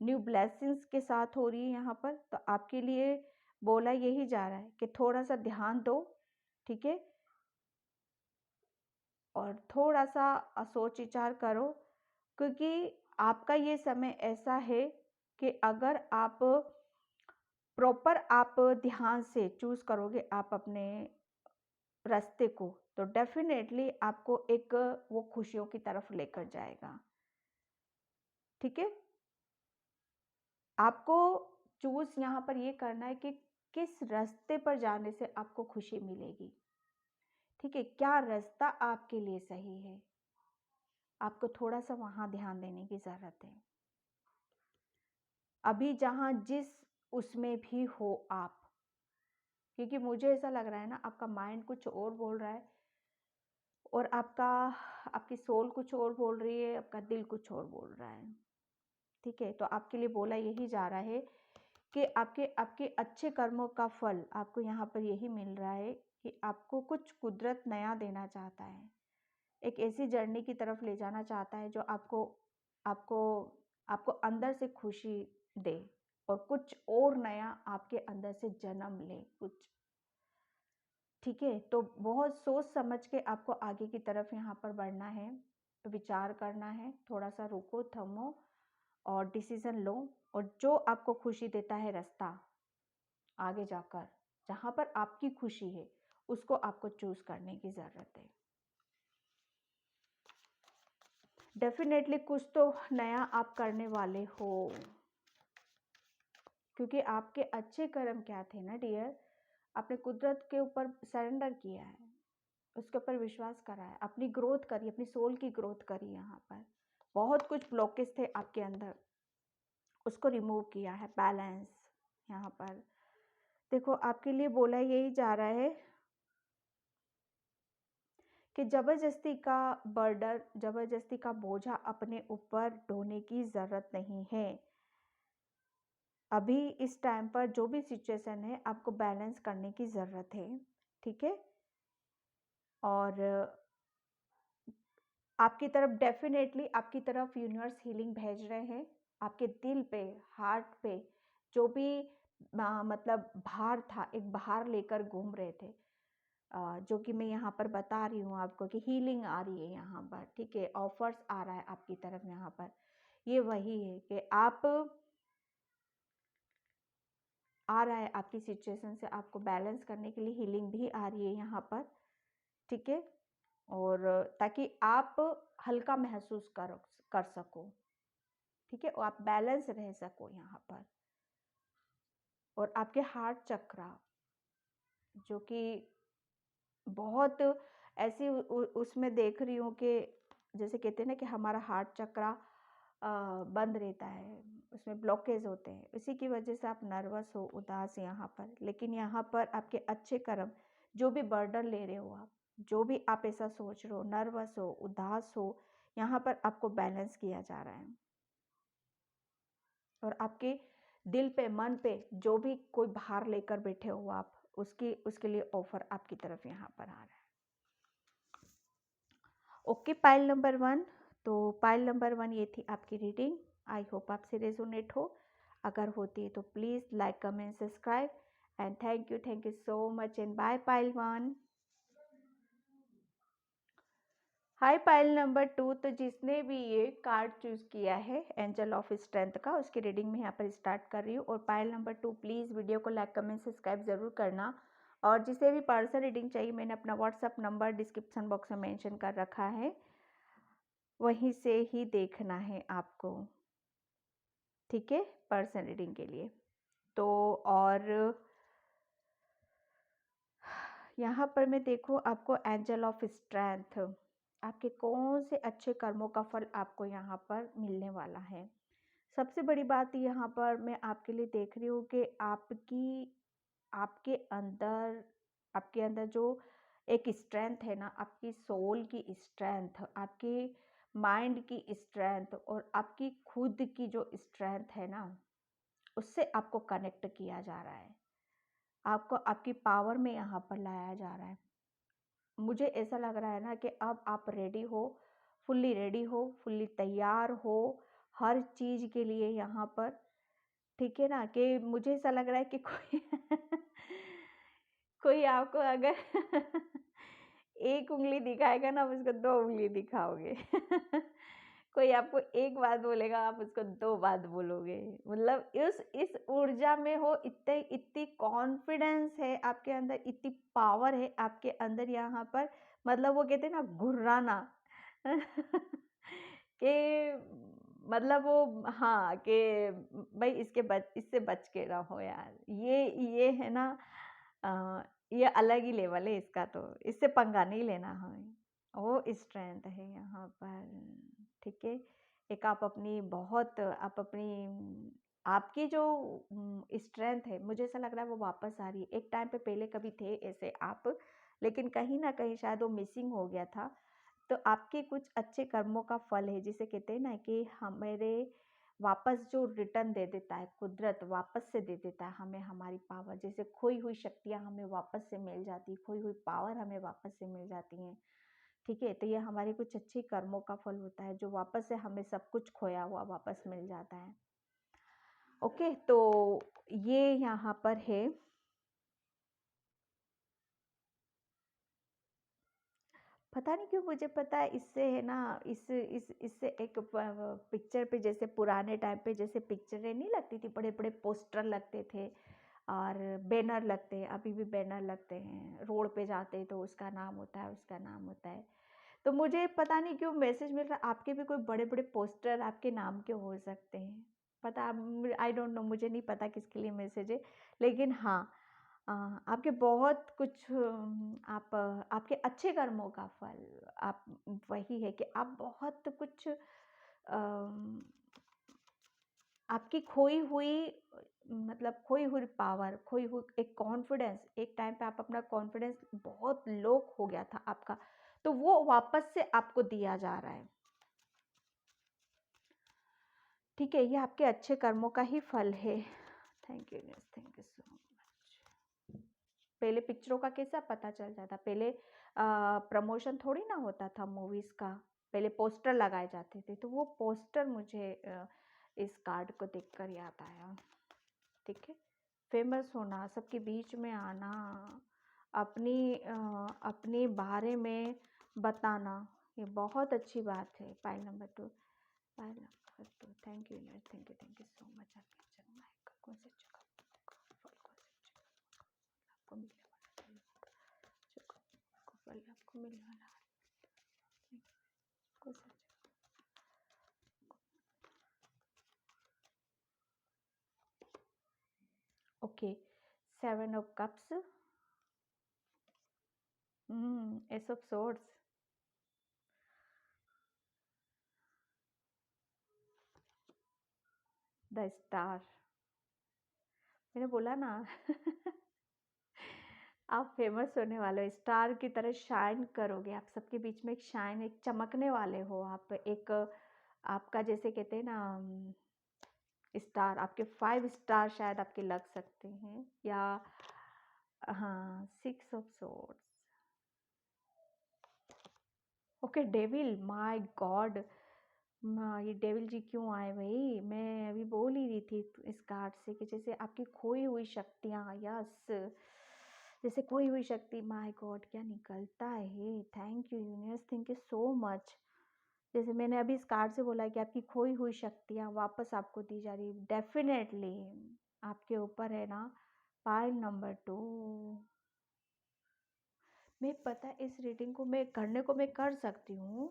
न्यू ब्लेसिंग्स के साथ हो रही है यहाँ पर। तो आपके लिए बोला यही जा रहा है कि थोड़ा सा ध्यान दो, ठीक है, और थोड़ा सा सोच विचार करो, क्योंकि आपका ये समय ऐसा है कि अगर आप प्रॉपर आप ध्यान से चूज करोगे आप अपने रास्ते को, तो डेफिनेटली आपको एक वो खुशियों की तरफ लेकर जाएगा, ठीक है। आपको चूज यहाँ पर ये करना है कि किस रास्ते पर जाने से आपको खुशी मिलेगी, ठीक है, क्या रास्ता आपके लिए सही है। आपको थोड़ा सा वहां ध्यान देने की जरूरत है। अभी जहां जिस उसमें भी हो आप, क्योंकि मुझे ऐसा लग रहा है ना, आपका माइंड कुछ और बोल रहा है और आपकी सोल कुछ और बोल रही है, आपका दिल कुछ और बोल रहा है, ठीक है। तो आपके लिए बोला यही जा रहा है कि आपके आपके अच्छे कर्मों का फल आपको यहाँ पर यही मिल रहा है कि आपको कुछ कुदरत नया देना चाहता है, एक ऐसी जर्नी की तरफ ले जाना चाहता है जो आपको आपको आपको अंदर से खुशी दे और कुछ और नया आपके अंदर से जन्म ले कुछ, ठीक है। तो बहुत सोच समझ के आपको आगे की तरफ यहाँ पर बढ़ना है, विचार करना है, थोड़ा सा रुको, थमो और डिसीजन लो, और जो आपको खुशी देता है रास्ता आगे जाकर, जहाँ पर आपकी खुशी है, उसको आपको चूज करने की ज़रूरत है। डेफिनेटली कुछ तो नया आप करने वाले हो, क्योंकि आपके अच्छे कर्म क्या थे ना डियर, आपने कुदरत के ऊपर सरेंडर किया है, उसके ऊपर विश्वास करा है, अपनी ग्रोथ करी, अपनी सोल की ग्रोथ करी। यहाँ पर बहुत कुछ ब्लॉकेज थे आपके अंदर, उसको रिमूव किया है, बैलेंस। यहाँ पर देखो आपके लिए बोला यही जा रहा है कि जबरदस्ती का बर्डन, जबरदस्ती का बोझा अपने ऊपर ढोने की ज़रूरत नहीं है। अभी इस टाइम पर जो भी सिचुएशन है, आपको बैलेंस करने की ज़रूरत है, ठीक है। और आपकी तरफ डेफिनेटली, आपकी तरफ यूनिवर्स हीलिंग भेज रहे हैं। आपके दिल पे, हार्ट पे जो भी मतलब भार था, एक भार लेकर घूम रहे थे, जो कि मैं यहाँ पर बता रही हूँ आपको कि हीलिंग आ रही है यहाँ पर, ठीक है, ऑफर्स आ रहा है आपकी तरफ यहाँ पर। ये वही है कि आप आ रहा है आपकी सिचुएशन से आपको बैलेंस करने के लिए, हीलिंग भी आ रही है यहाँ पर, ठीक है, और ताकि आप हल्का महसूस कर सको, ठीक है, और आप बैलेंस रह सको यहाँ पर। और आपके हार्ट चक्रा जो कि बहुत ऐसी उसमें देख रही हूँ कि जैसे कहते हैं ना कि हमारा हार्ट चक्रा बंद रहता है, उसमें ब्लॉकेज होते हैं, इसी की वजह से आप नर्वस हो, उदास यहाँ पर। लेकिन यहाँ पर आपके अच्छे कर्म, जो भी बर्डन ले रहे हो आप, जो भी आप ऐसा सोच रहे हो, नर्वस हो, उदास हो, यहाँ पर आपको बैलेंस किया जा रहा है। और आपके दिल पे, मन पे जो भी कोई भार लेकर बैठे हो आप, उसके लिए ऑफर आपकी तरफ यहाँ पर आ रहा है। ओके पाइल नंबर 1, तो पाइल नंबर 1 ये थी आपकी रीडिंग। आई होप आपसे रेजोनेट हो, अगर होती है तो please like, comment, subscribe and thank you so much and bye pile 1। Hi pile number 2, तो जिसने भी ये कार्ड चूज़ किया है एंजल ऑफ स्ट्रेंथ का, उसकी रीडिंग में यहाँ पर स्टार्ट कर रही हूँ। और पाइल नंबर 2 प्लीज़ वीडियो को लाइक, कमेंट, सब्सक्राइब ज़रूर करना। और जिसे भी पर्सनल रीडिंग चाहिए, मैंने अपना व्हाट्सअप नंबर डिस्क्रिप्शन बॉक्स में मेंशन कर रखा है, वहीं से ही देखना है आपको, ठीक है, पर्सनल रीडिंग के लिए। तो और यहाँ पर मैं देखूँ आपको एंजल ऑफ स्ट्रेंथ, आपके कौन से अच्छे कर्मों का फल आपको यहाँ पर मिलने वाला है। सबसे बड़ी बात यहाँ पर मैं आपके लिए देख रही हूँ कि आपकी आपके अंदर जो एक स्ट्रेंथ है ना, आपकी सोल की स्ट्रेंथ, आपकी माइंड की स्ट्रेंथ और आपकी खुद की जो स्ट्रेंथ है ना, उससे आपको कनेक्ट किया जा रहा है, आपको आपकी पावर में यहाँ पर लाया जा रहा है। मुझे ऐसा लग रहा है ना कि अब आप रेडी हो, फुल्ली तैयार हो हर चीज़ के लिए यहाँ पर, ठीक है ना। कि मुझे ऐसा लग रहा है कि कोई कोई आपको अगर एक उंगली दिखाएगा ना, आप उसको दो उंगली दिखाओगे। कोई आपको एक बात बोलेगा, आप उसको दो बात बोलोगे। मतलब इस ऊर्जा में हो, इतनी कॉन्फिडेंस है आपके अंदर, इतनी पावर है आपके अंदर यहाँ पर। मतलब वो कहते हैं ना घुर्राना कि मतलब वो, हाँ, कि भाई इससे बच के रहो यार, ये है ना, ये अलग ही लेवल है इसका, तो इससे पंगा नहीं लेना हमें। वो स्ट्रेंथ है यहाँ पर, ठीक है। एक आप अपनी आपकी जो स्ट्रेंथ है, मुझे ऐसा लग रहा है वो वापस आ रही है। एक टाइम पे पहले कभी थे ऐसे आप, लेकिन कहीं ना कहीं शायद वो मिसिंग हो गया था। तो आपके कुछ अच्छे कर्मों का फल है, जिसे कहते हैं ना कि हमारे वापस जो रिटर्न दे देता है, कुदरत वापस से दे देता है हमें हमारी पावर। जैसे खोई हुई शक्तियाँ हमें वापस से मिल जाती, खोई हुई पावर हमें वापस से मिल जाती हैं, ठीक है। तो ये हमारे कुछ अच्छे कर्मों का फल होता है, जो वापस से हमें सब कुछ खोया हुआ वापस मिल जाता है। ओके, तो ये यहाँ पर है। पता नहीं क्यों मुझे पता है, इससे है ना, इससे एक पिक्चर पे, जैसे पुराने टाइम पे जैसे पिक्चरें नहीं लगती थी, बड़े बड़े पोस्टर लगते थे और बैनर लगते हैं, अभी भी बैनर लगते हैं, रोड पे जाते तो उसका नाम होता है, उसका नाम होता है। तो मुझे पता नहीं क्यों मैसेज मिल रहा, आपके भी कोई बड़े बड़े पोस्टर आपके नाम के हो सकते हैं। पता, आई डोंट नो, मुझे नहीं पता किसके लिए मैसेज है, लेकिन हाँ, आपके बहुत कुछ, आपके अच्छे कर्मों का फल आप, वही है कि आप बहुत कुछ, आपकी खोई हुई, मतलब खोई हुई पावर, खोई हुई एक कॉन्फिडेंस, एक टाइम पे आप अपना कॉन्फिडेंस बहुत लो हो गया था आपका, तो वो वापस से आपको दिया जा रहा है, ठीक है। ये आपके अच्छे कर्मों का ही फल है। Thank you, thank you so much. पहले पिक्चरों का कैसा पता चल जाता, पहले प्रमोशन थोड़ी ना होता था मूवीज़ का, पहले पोस्टर लगाए जाते थे, तो वो पोस्टर मुझे इस कार्ड को देखकर याद आया, ठीक है। फेमस होना, सबके बीच में आना, अपने बारे में बताना, ये बहुत अच्छी बात है। Pile number 2, pile number 2, thank you, thank you so much. आपके जगह कौन से जगह फल, कौन से जगह आपको मिलने वाला है, जो आपको फल आपको मिलने वाला है, कौन सा जगह। Okay, 7 of cups, S of swords, the star. मैंने बोला ना आप फेमस होने वाले हो, स्टार की तरह शाइन करोगे, आप सबके बीच में एक शाइन, एक चमकने वाले हो आप, एक आपका जैसे कहते हैं ना स्टार, आपके 5 स्टार शायद आपके लग सकते हैं, या हाँ, 6 of swords. Okay, devil, my God, ये डेविल जी क्यों आए भाई। मैं अभी बोल ही रही थी इस कार्ड से कि जैसे आपकी खोई हुई शक्तियाँ, यस, जैसे खोई हुई शक्ति, माय गॉड क्या निकलता है। Thank you universe, thank you so much. जैसे मैंने अभी इस कार्ड से बोला कि आपकी खोई हुई शक्तियाँ वापस आपको दी जा रही, डेफिनेटली आपके ऊपर है ना। पाइल नंबर 2, मैं पता है इस रीडिंग को मैं करने को मैं कर सकती हूँ,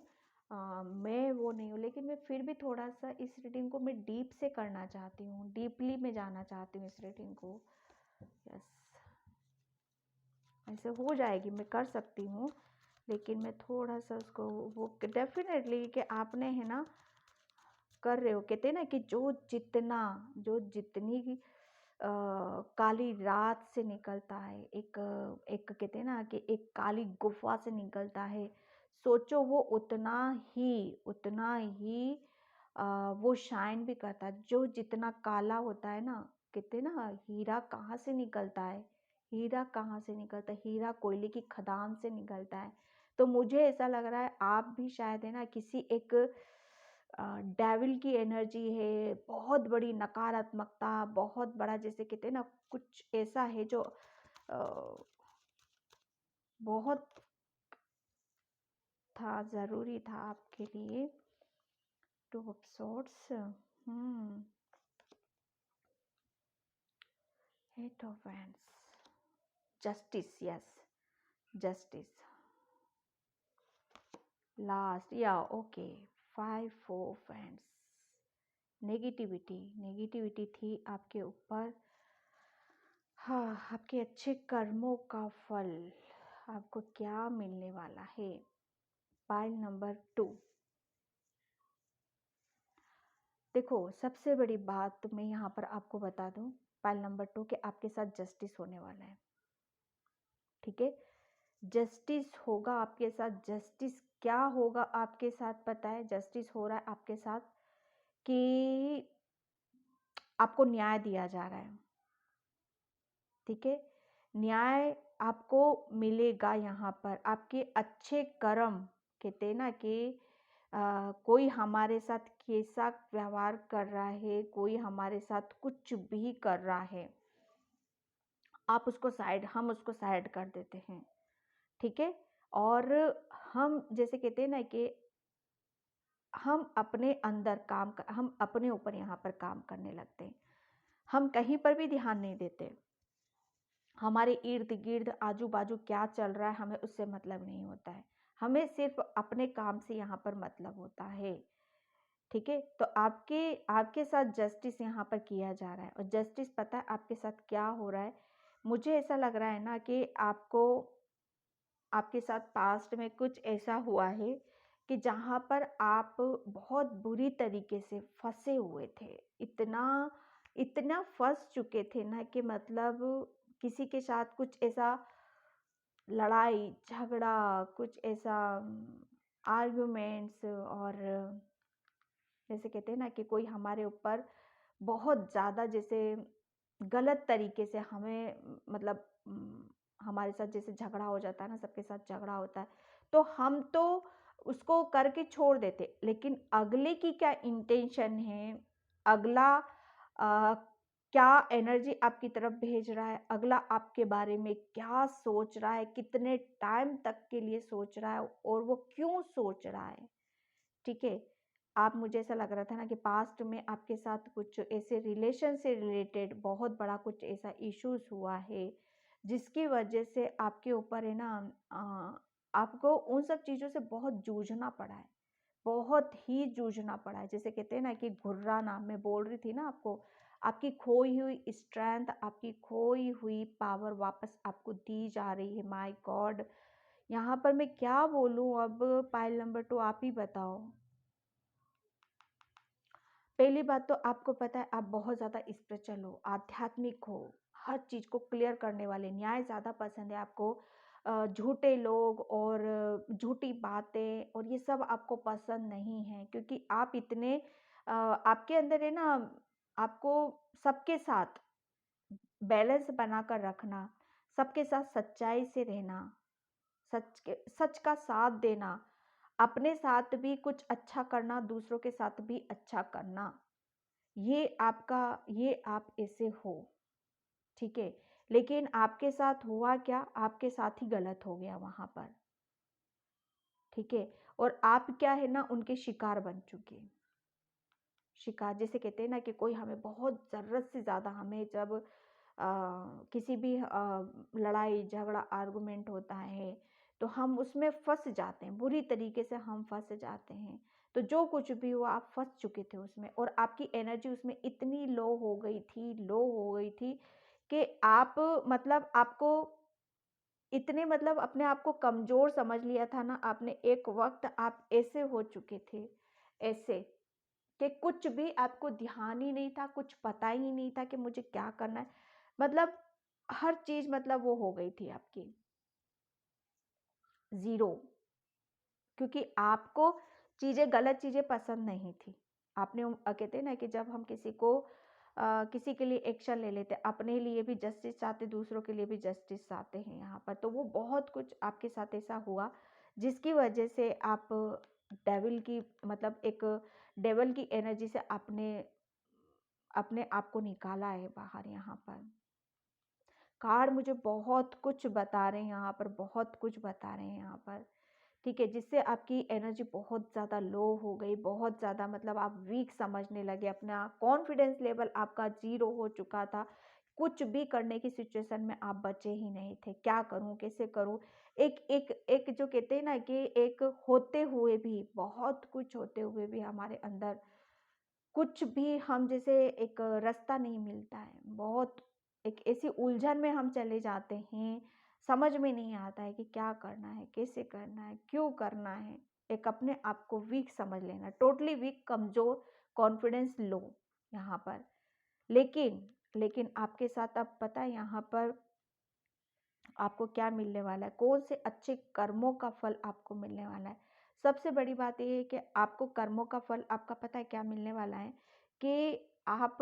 मैं वो नहीं हूँ, लेकिन मैं फिर भी थोड़ा सा इस रीडिंग को मैं डीप से करना चाहती हूँ, डीपली में जाना चाहती हूँ इस रीडिंग को। यस, ऐसे हो जाएगी, मैं कर सकती हूँ, लेकिन मैं थोड़ा सा उसको, वो डेफिनेटली कि आपने है ना कर रहे हो, कहते हैं ना कि जो जितनी काली रात से निकलता है, एक एक कहते हैं ना कि एक काली गुफा से निकलता है। सोचो वो उतना ही वो शाइन भी करता है। जो जितना काला होता है ना, कहते हैं ना हीरा कहाँ से निकलता है, हीरा कहाँ से निकलता है, हीरा कोयले की खदान से निकलता है। तो मुझे ऐसा लग रहा है आप भी शायद है ना किसी एक डेविल की एनर्जी है, बहुत बड़ी नकारात्मकता, बहुत बड़ा, जैसे कहते हैं ना कुछ ऐसा है जो बहुत था, ज़रूरी था आपके लिए। Two of swords, eight of wands, justice, yes, justice, last, या ओके, 5 ऑफ वैंड्स, नेगेटिविटी थी आपके ऊपर। हाँ, आपके अच्छे कर्मों का फल आपको क्या मिलने वाला है। पाइल नंबर 2, देखो सबसे बड़ी बात मैं यहाँ पर आपको बता दूँ, पाइल नंबर 2 के आपके साथ जस्टिस होने वाला है। ठीक है, जस्टिस होगा आपके साथ। जस्टिस क्या होगा आपके साथ पता है? जस्टिस हो रहा है आपके साथ कि आपको न्याय दिया जा रहा है। ठीक है, न्याय आपको मिलेगा यहाँ पर। आपके अच्छे कर्म, कहते हैं ना कि कोई हमारे साथ कैसा व्यवहार कर रहा है, कोई हमारे साथ कुछ भी कर रहा है, हम उसको साइड कर देते हैं। ठीक है, और हम जैसे कहते हैं ना कि हम अपने अंदर हम अपने ऊपर यहाँ पर काम करने लगते हैं। हम कहीं पर भी ध्यान नहीं देते। हमारे इर्द गिर्द आजू बाजू क्या चल रहा है हमें उससे मतलब नहीं होता है। हमें सिर्फ अपने काम से यहाँ पर मतलब होता है। ठीक है, तो आपके आपके साथ जस्टिस यहाँ पर किया जा रहा है। और जस्टिस पता है आपके साथ क्या हो रहा है? मुझे ऐसा लग रहा है ना कि आपके साथ पास्ट में कुछ ऐसा हुआ है कि जहाँ पर आप बहुत बुरी तरीके से फंसे हुए थे। इतना इतना फंस चुके थे ना कि मतलब किसी के साथ कुछ ऐसा लड़ाई झगड़ा, कुछ ऐसा आर्ग्यूमेंट्स, और जैसे कहते हैं ना कि कोई हमारे ऊपर बहुत ज़्यादा जैसे गलत तरीके से हमें मतलब हमारे साथ जैसे झगड़ा हो जाता है ना, सबके साथ झगड़ा होता है, तो हम तो उसको करके छोड़ देते, लेकिन अगले की क्या इंटेंशन है, अगला क्या एनर्जी आपकी तरफ भेज रहा है, अगला आपके बारे में क्या सोच रहा है, कितने टाइम तक के लिए सोच रहा है, और वो क्यों सोच रहा है। ठीक है, आप मुझे ऐसा लग रहा था ना कि पास्ट में आपके साथ कुछ ऐसे रिलेशन से रिलेटेड बहुत बड़ा कुछ ऐसा इश्यूज हुआ है जिसकी वजह से आपके ऊपर है ना आपको उन सब चीज़ों से बहुत जूझना पड़ा है, बहुत ही जूझना पड़ा है। जैसे कहते हैं ना कि घुर्राना, मैं बोल रही थी ना आपको, आपकी खोई हुई स्ट्रेंथ, आपकी खोई हुई पावर वापस आपको दी जा रही है। माय गॉड, यहाँ पर मैं क्या बोलूँ अब? पाइल नंबर 2 आप ही बताओ। पहली बात तो आपको पता है आप बहुत ज़्यादा स्पिरिचुअल हो, आध्यात्मिक हो, हर चीज़ को क्लियर करने वाले, न्याय ज़्यादा पसंद है आपको। झूठे लोग और झूठी बातें और ये सब आपको पसंद नहीं है, क्योंकि आप इतने आपके अंदर है ना, आपको सबके साथ बैलेंस बनाकर रखना, सबके साथ सच्चाई से रहना, सच का साथ देना, अपने साथ भी कुछ अच्छा करना, दूसरों के साथ भी अच्छा करना, ये आप ऐसे हो। ठीक है, लेकिन आपके साथ हुआ क्या? आपके साथ ही गलत हो गया वहां पर। ठीक है, और आप क्या है ना उनके शिकार बन चुके। शिकार, जैसे कहते हैं ना कि कोई हमें बहुत ज़रूरत से ज़्यादा, हमें जब किसी भी लड़ाई झगड़ा आर्गुमेंट होता है तो हम उसमें फंस जाते हैं, बुरी तरीके से हम फंस जाते हैं। तो जो कुछ भी हुआ आप फंस चुके थे उसमें, और आपकी एनर्जी उसमें इतनी लो हो गई थी कि आप मतलब आपको इतने मतलब अपने आप को कमज़ोर समझ लिया था ना आपने। एक वक्त आप ऐसे हो चुके थे, ऐसे कि कुछ भी आपको ध्यान ही नहीं था, कुछ पता ही नहीं था कि मुझे क्या करना है। मतलब हर चीज़ मतलब वो हो गई थी आपकी ज़ीरो, क्योंकि आपको गलत चीज़ें पसंद नहीं थी। आपने कहते हैं ना कि जब हम किसी के लिए एक्शन ले लेते, अपने लिए भी जस्टिस चाहते, दूसरों के लिए भी जस्टिस चाहते हैं यहाँ पर, तो वो बहुत कुछ आपके साथ ऐसा हुआ जिसकी वजह से आप डेविल की मतलब एक डेविल की एनर्जी से अपने अपने आप को निकाला है बाहर यहाँ पर। कार्ड मुझे बहुत कुछ बता रहे हैं यहाँ पर, बहुत कुछ बता रहे हैं यहाँ पर, ठीक है, जिससे आपकी एनर्जी बहुत ज़्यादा लो हो गई, बहुत ज़्यादा मतलब आप वीक समझने लगे, अपना कॉन्फिडेंस लेवल आपका ज़ीरो हो चुका था। कुछ भी करने की सिचुएशन में आप बचे ही नहीं थे, क्या करूं, कैसे करूं। एक एक एक जो कहते हैं ना कि एक होते हुए भी, बहुत कुछ होते हुए भी हमारे अंदर कुछ भी, हम जैसे एक रास्ता नहीं मिलता है, बहुत एक ऐसी उलझन में हम चले जाते हैं, समझ में नहीं आता है कि क्या करना है, कैसे करना है, क्यों करना है। एक अपने आप को वीक समझ लेना, टोटली वीक, कमज़ोर, कॉन्फिडेंस लो यहाँ पर। लेकिन लेकिन आपके साथ अब पता है यहाँ पर आपको क्या मिलने वाला है, कौन से अच्छे कर्मों का फल आपको मिलने वाला है। सबसे बड़ी बात ये है कि आपको कर्मों का फल आपका पता है क्या मिलने वाला है, कि आप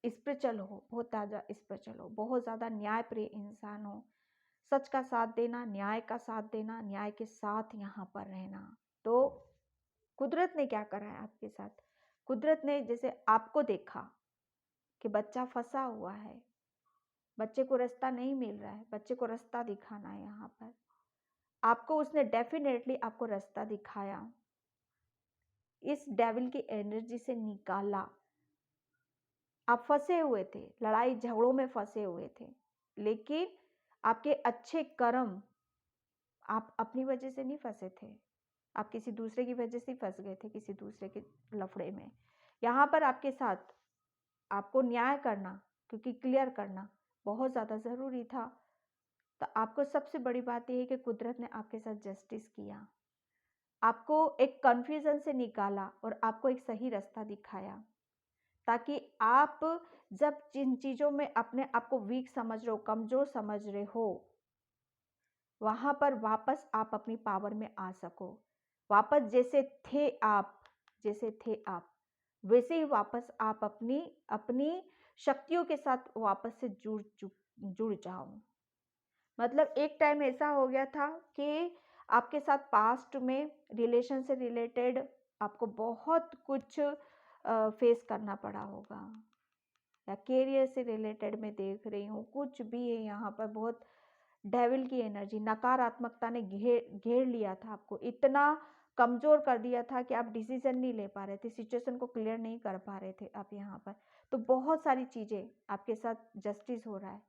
स्पिरिचुअल हो, बहुत ज़्यादा स्पिरिचुअल हो, बहुत ज़्यादा न्यायप्रिय इंसान हो, सच का साथ देना, न्याय का साथ देना, न्याय के साथ यहाँ पर रहना। तो कुदरत ने क्या करा है आपके साथ, कुदरत ने जैसे आपको देखा कि बच्चा फंसा हुआ है, बच्चे को रास्ता नहीं मिल रहा है, बच्चे को रास्ता दिखाना है यहाँ पर, आपको उसने डेफिनेटली आपको रास्ता दिखाया, इस डेविल की एनर्जी से निकाला। आप फंसे हुए थे, लड़ाई झगड़ों में फंसे हुए थे, लेकिन आपके अच्छे कर्म, आप अपनी वजह से नहीं फंसे थे, आप किसी दूसरे की वजह से फंस गए थे, किसी दूसरे के लफड़े में। यहाँ पर आपके साथ आपको न्याय करना, क्योंकि क्लियर करना बहुत ज़्यादा ज़रूरी था। तो आपको सबसे बड़ी बात यह है कि कुदरत ने आपके साथ जस्टिस किया, आपको एक कन्फ्यूज़न से निकाला और आपको एक सही रास्ता दिखाया, ताकि आप जब जिन चीज़ों में अपने आप को वीक समझ रहे हो, कमज़ोर समझ रहे हो, वहाँ पर वापस आप अपनी पावर में आ सको। वापस जैसे थे आप वैसे ही वापस आप अपनी अपनी शक्तियों के साथ वापस से जुड़ जाओ। मतलब एक टाइम ऐसा हो गया था कि आपके साथ पास्ट में रिलेशन से रिलेटेड आपको बहुत कुछ फेस करना पड़ा होगा, या कैरियर से रिलेटेड मैं देख रही हूँ, कुछ भी है यहाँ पर। बहुत डेविल की एनर्जी, नकारात्मकता ने घेर लिया था आपको, इतना कमज़ोर कर दिया था कि आप डिसीजन नहीं ले पा रहे थे, सिचुएशन को क्लियर नहीं कर पा रहे थे आप यहाँ पर। तो बहुत सारी चीज़ें आपके साथ जस्टिस हो रहा है,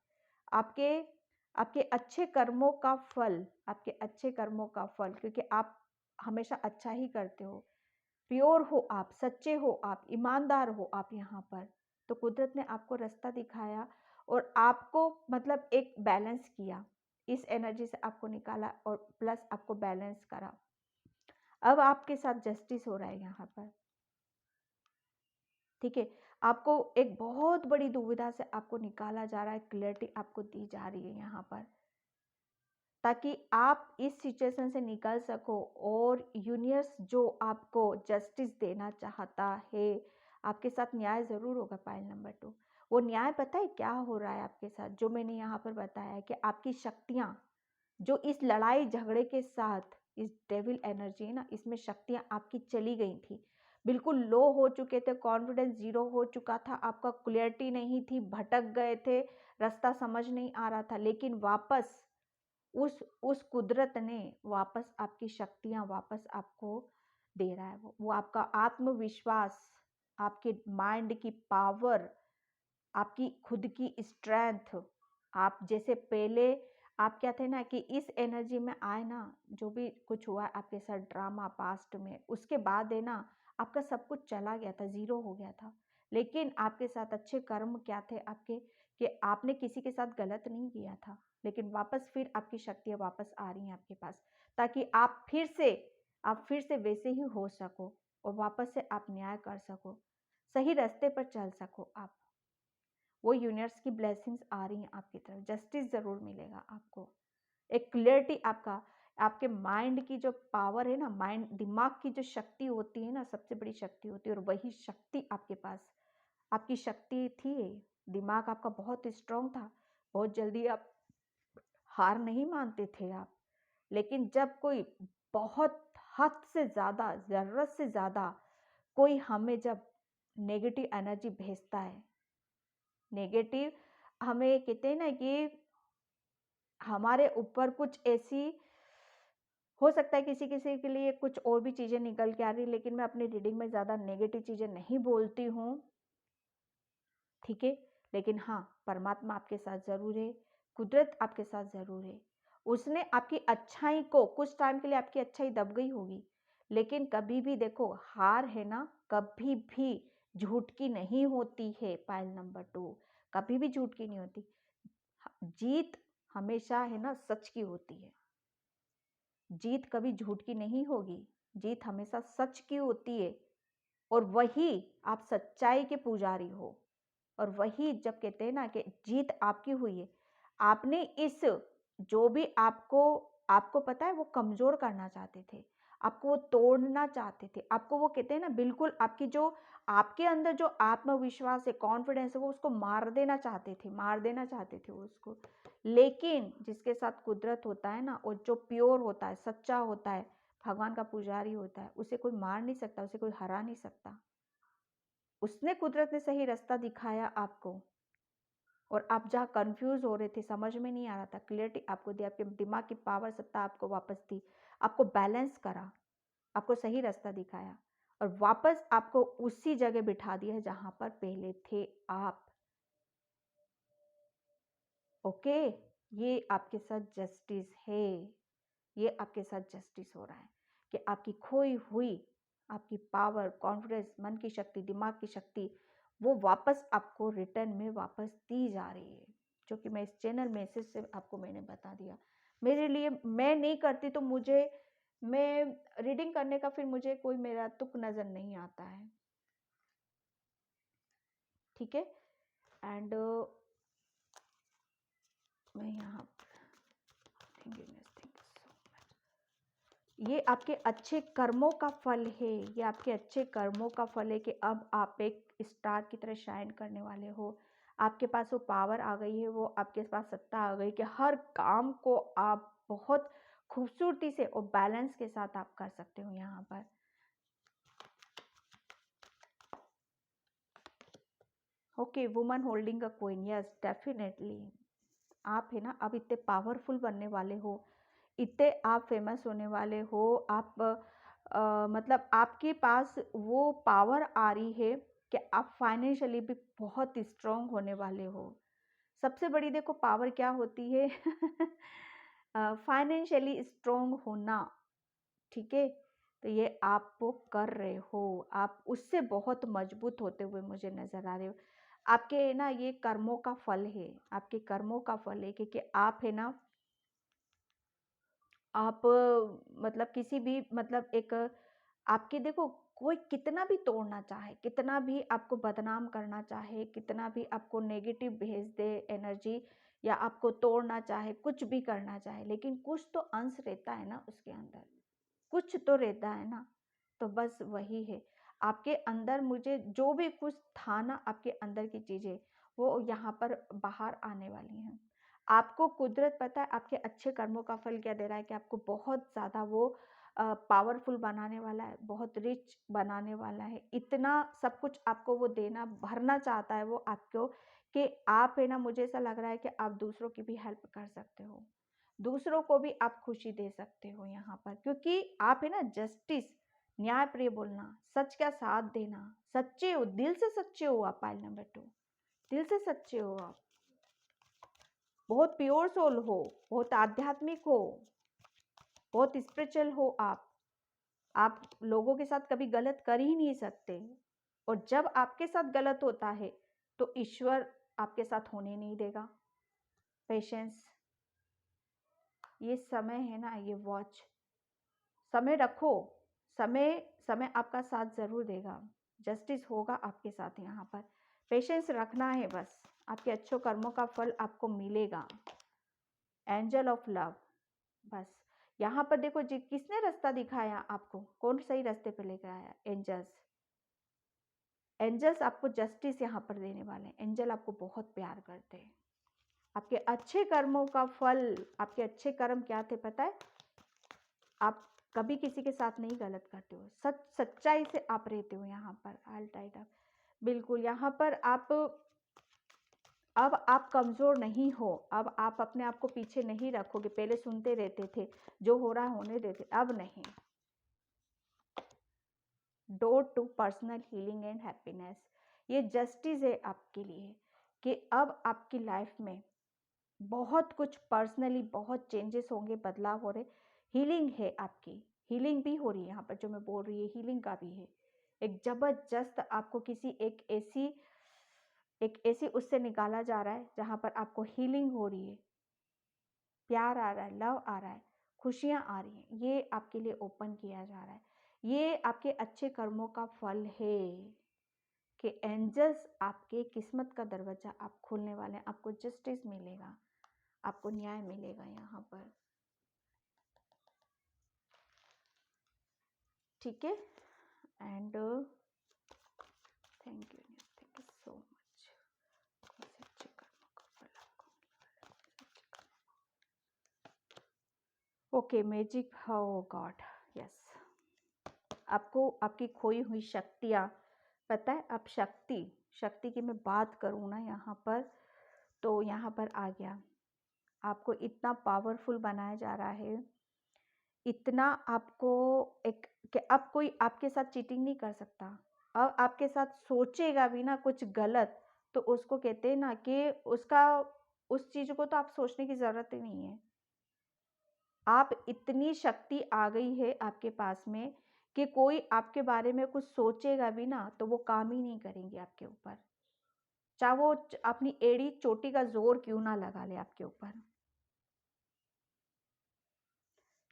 आपके आपके अच्छे कर्मों का फल, आपके अच्छे कर्मों का फल, क्योंकि आप हमेशा अच्छा ही करते हो, प्योर हो आप, सच्चे हो आप, ईमानदार हो आप यहाँ पर। तो कुदरत ने आपको रास्ता दिखाया और आपको मतलब एक बैलेंस किया, इस एनर्जी से आपको निकाला और प्लस आपको बैलेंस करा। अब आपके साथ जस्टिस हो रहा है यहाँ पर, ठीक है। आपको एक बहुत बड़ी दुविधा से आपको निकाला जा रहा है, क्लैरिटी आपको दी जा रही है यहाँ पर, ताकि आप इस सिचुएशन से निकल सको और यूनिवर्स जो आपको जस्टिस देना चाहता है, आपके साथ न्याय ज़रूर होगा। पाइल नंबर 2, वो न्याय पता है क्या हो रहा है आपके साथ, जो मैंने यहाँ पर बताया है कि आपकी शक्तियाँ जो इस लड़ाई झगड़े के साथ, इस डेविल एनर्जी है ना, इसमें शक्तियाँ आपकी चली गई थी, बिल्कुल लो हो चुके थे, कॉन्फिडेंस ज़ीरो हो चुका था आपका, क्लियरिटी नहीं थी, भटक गए थे, रास्ता समझ नहीं आ रहा था। लेकिन वापस उस कुदरत ने वापस आपकी शक्तियाँ वापस आपको दे रहा है। वो आपका आत्मविश्वास, आपके माइंड की पावर, आपकी खुद की स्ट्रेंथ, आप जैसे पहले आप क्या थे ना कि इस एनर्जी में आए ना, जो भी कुछ हुआ आपके साथ ड्रामा पास्ट में, उसके बाद है ना आपका सब कुछ चला गया था, ज़ीरो हो गया था। लेकिन आपके साथ अच्छे कर्म क्या थे आपके, कि आपने किसी के साथ गलत नहीं किया था, लेकिन वापस फिर आपकी शक्तियाँ वापस आ रही हैं आपके पास, ताकि आप फिर से वैसे ही हो सको। और वापस से आप न्याय कर सको, सही रास्ते पर चल सको आप। वो यूनिवर्स की ब्लेसिंग्स आ रही हैं आपकी तरफ, जस्टिस ज़रूर मिलेगा आपको, एक क्लियरिटी आपका, आपके माइंड की जो पावर है ना, माइंड दिमाग की जो शक्ति होती है ना, सबसे बड़ी शक्ति होती है, और वही शक्ति आपके पास, आपकी शक्ति थी। दिमाग आपका बहुत स्ट्रांग था, बहुत जल्दी आप हार नहीं मानते थे आप। लेकिन जब कोई बहुत हद से ज़्यादा, ज़रूरत से ज़्यादा कोई हमें जब नेगेटिव एनर्जी भेजता है, नेगेटिव, हमें कहते हैं ना कि हमारे ऊपर कुछ ऐसी, हो सकता है किसी किसी के लिए कुछ और भी चीज़ें निकल के आ रही, लेकिन मैं अपनी रीडिंग में ज़्यादा नेगेटिव चीज़ें नहीं बोलती हूँ, ठीक है। लेकिन हाँ, परमात्मा आपके साथ ज़रूर है, कुदरत आपके साथ ज़रूर है। उसने आपकी अच्छाई को, कुछ टाइम के लिए आपकी अच्छाई दब गई होगी, लेकिन कभी भी देखो, हार है ना, कभी भी झूठ की नहीं होती है। पायल नंबर 2, कभी भी झूठ की नहीं होती। जीत हमेशा है ना सच की होती है। जीत कभी झूठ की नहीं होगी, जीत हमेशा सच की होती है। और वही आप सच्चाई के पुजारी हो, और वही जब कहते हैं ना कि जीत आपकी हुई है, आपने इस, जो भी आपको, आपको पता है वो कमजोर करना चाहते थे, आपको वो तोड़ना चाहते थे, आपको वो कहते हैं ना बिल्कुल आपकी जो, आपके अंदर जो आत्मविश्वास है, कॉन्फिडेंस है, वो उसको मार देना चाहते थे, मार देना चाहते थे वो उसको। लेकिन जिसके साथ कुदरत होता है ना, और जो प्योर होता है, सच्चा होता है, भगवान का पुजारी होता है, उसे कोई मार नहीं सकता, उसे कोई हरा नहीं सकता। उसने, कुदरत ने सही रास्ता दिखाया आपको, और आप जहाँ कंफ्यूज हो रहे थे, समझ में नहीं आ रहा था, क्लियरिटी आपको दी, आपके दिमाग की पावर, सत्ता आपको वापस दी, आपको बैलेंस करा, आपको सही रास्ता दिखाया, और वापस आपको उसी जगह बिठा दिया है जहां पर पहले थे आप। ओके, ये आपके साथ जस्टिस है, ये आपके साथ जस्टिस हो रहा है कि आपकी खोई हुई आपकी पावर, कॉन्फिडेंस, मन की शक्ति, दिमाग की शक्ति, वो वापस आपको रिटर्न में वापस दी जा रही है। जो कि मैं इस चैनल मैसेज से आपको मैंने बता दिया। मेरे लिए, मैं नहीं करती तो मुझे, मैं रीडिंग करने का फिर मुझे कोई मेरा तुक नज़र नहीं आता है, ठीक है। एंड मैं यहाँ, थैंक यू, ये आपके अच्छे कर्मों का फल है, ये आपके अच्छे कर्मों का फल है कि अब आप एक स्टार की तरह शाइन करने वाले हो। आपके पास वो पावर आ गई है, वो आपके पास सत्ता आ गई कि हर काम को आप बहुत खूबसूरती से और बैलेंस के साथ आप कर सकते हो। यहाँ पर okay, woman holding a queen, yes definitely आप है ना अब इतने पावरफुल बनने वाले हो, इतने आप फेमस होने वाले हो, आप मतलब आपके पास वो पावर आ रही है कि आप फाइनेंशियली भी बहुत स्ट्रांग होने वाले हो। सबसे बड़ी देखो पावर क्या होती है फाइनेंशियली स्ट्रांग होना, ठीक है। तो ये आप वो कर रहे हो, आप उससे बहुत मजबूत होते हुए मुझे नजर आ रहे हो। आपके ना ये कर्मों का फल है, आपके कर्मों का फल है, क्योंकि आप है ना, आप मतलब किसी भी, मतलब एक, आपके देखो कोई कितना भी तोड़ना चाहे, कितना भी आपको बदनाम करना चाहे, कितना भी आपको नेगेटिव भेज दे एनर्जी, या आपको तोड़ना चाहे, कुछ भी करना चाहे, लेकिन कुछ तो अंश रहता है ना उसके अंदर, कुछ तो रहता है ना। तो बस वही है आपके अंदर, मुझे जो भी कुछ था ना आपके अंदर की चीज़ें, वो यहाँ पर बाहर आने वाली हैं। आपको कुदरत पता है आपके अच्छे कर्मों का फल क्या दे रहा है, कि आपको बहुत ज़्यादा वो पावरफुल बनाने वाला है, बहुत रिच बनाने वाला है, इतना सब कुछ आपको वो देना, भरना चाहता है वो आपको, कि आप है ना, मुझे ऐसा लग रहा है कि आप दूसरों की भी हेल्प कर सकते हो, दूसरों को भी आप खुशी दे सकते हो यहाँ पर, क्योंकि आप है ना जस्टिस, न्याय प्रिय बोलना, सच का साथ देना, सच्चे हो, दिल से सच्चे हो आप। पाइल नंबर 2, दिल से सच्चे हो आप, बहुत प्योर सोल हो, बहुत आध्यात्मिक हो, बहुत स्पिरिचुअल हो आप लोगों के साथ कभी गलत कर ही नहीं सकते, और जब आपके साथ गलत होता है तो ईश्वर आपके साथ होने नहीं देगा। पेशेंस, ये समय है ना, ये वॉच, समय रखो, समय समय आपका साथ ज़रूर देगा, जस्टिस होगा आपके साथ। यहाँ पर पेशेंस रखना है बस, आपके अच्छे कर्मों का फल आपको मिलेगा। एंजल ऑफ लव, बस यहाँ पर देखो जी, किसने रास्ता दिखाया आपको, कौन सही रास्ते पे लेकर आया? एंजल्स। एंजल्स आपको जस्टिस यहाँ पर देने वाले हैं। एंजल आपको बहुत प्यार करते हैं। आपके अच्छे कर्मों का फल, आपके अच्छे कर्म क्या थे पता है? आप कभी किसी के साथ नहीं गलत करते हो, सच्चाई से आप रहते हो यहाँ पर। ऑल टाइट आप बिल्कुल यहाँ पर अब आप कमज़ोर नहीं हो। अब आप अपने आप को पीछे नहीं रखोगे। पहले सुनते रहते थे, जो हो रहा है होने देते, अब नहीं। Door to personal healing and happiness, ये जस्टिस है आपके लिए कि अब आपकी लाइफ में बहुत कुछ पर्सनली बहुत चेंजेस होंगे, बदलाव हो रहे। हीलिंग है आपकी, हीलिंग भी हो रही है यहाँ पर। जो मैं बोल रही है हीलिंग का भी है। एक ज़बरदस्त आपको किसी एक ऐसी उससे निकाला जा रहा है जहाँ पर आपको हीलिंग हो रही है, प्यार आ रहा है, लव आ रहा है, खुशियाँ आ रही हैं। ये आपके लिए ओपन किया जा रहा है। ये आपके अच्छे कर्मों का फल है कि एंजल्स आपके किस्मत का दरवाजा आप खोलने वाले हैं। आपको जस्टिस मिलेगा, आपको न्याय मिलेगा यहाँ पर। ठीक है, and thank you so much. अच्छे कर्मों का फल आपको ओके मैजिक, हो गॉड, यस। आपको आपकी खोई हुई शक्तियाँ पता है। आप शक्ति की मैं बात करूँ ना यहाँ पर, तो यहाँ पर आ गया। आपको इतना पावरफुल बनाया जा रहा है, इतना आपको एक कि अब कोई आपके साथ चीटिंग नहीं कर सकता। अब आपके साथ सोचेगा भी ना कुछ गलत, तो उसको कहते हैं ना कि उसका उस चीज़ को तो आप सोचने की ज़रूरत ही नहीं है। आप इतनी शक्ति आ गई है आपके पास में कि कोई आपके बारे में कुछ सोचेगा भी ना तो वो काम ही नहीं करेंगे आपके ऊपर, चाहे वो अपनी एड़ी चोटी का जोर क्यों ना लगा ले आपके ऊपर।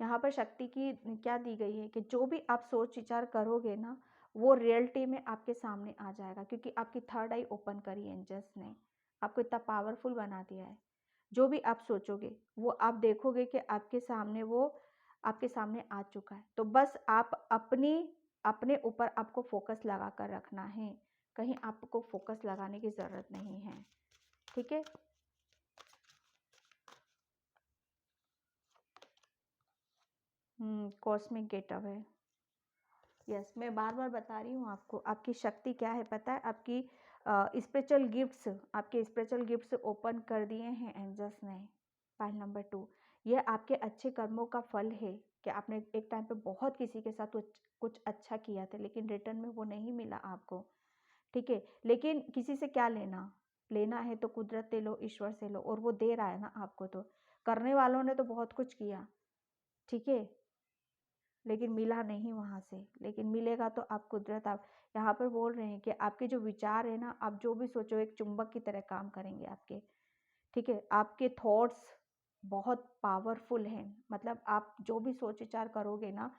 यहाँ पर शक्ति की क्या दी गई है कि जो भी आप सोच विचार करोगे ना, वो रियलिटी में आपके सामने आ जाएगा, क्योंकि आपकी थर्ड आई ओपन करी एंजल्स ने, आपको इतना पावरफुल बना दिया है। जो भी आप सोचोगे वो आप देखोगे कि आपके सामने वो आपके सामने आ चुका है। तो बस आप अपने ऊपर आपको फोकस लगा कर रखना है, कहीं आपको फोकस लगाने की ज़रूरत नहीं है। ठीक है, कॉस्मिक गेटअप है। यस, मैं बार बार बता रही हूँ आपको, आपकी शक्ति क्या है पता है? आपकी स्पिरिचुअल गिफ्ट्स, आपके स्पिरिचुअल गिफ्ट्स ओपन कर दिए हैं एंजल्स ने। पॉइंट नंबर 2, ये आपके अच्छे कर्मों का फल है कि आपने एक टाइम पे बहुत किसी के साथ कुछ अच्छा किया था, लेकिन रिटर्न में वो नहीं मिला आपको। ठीक है, लेकिन किसी से क्या लेना है तो कुदरत से लो, ईश्वर से लो, और वो दे रहा है ना आपको। तो करने वालों ने तो बहुत कुछ किया, ठीक है, लेकिन मिला नहीं वहाँ से। लेकिन मिलेगा तो आप कुदरत, आप यहाँ पर बोल रहे हैं कि आपके जो विचार है ना, आप जो भी सोचो एक चुंबक की तरह काम करेंगे आपके। ठीक है, आपके थॉट्स बहुत पावरफुल हैं, मतलब आप जो भी सोच विचार करोगे ना,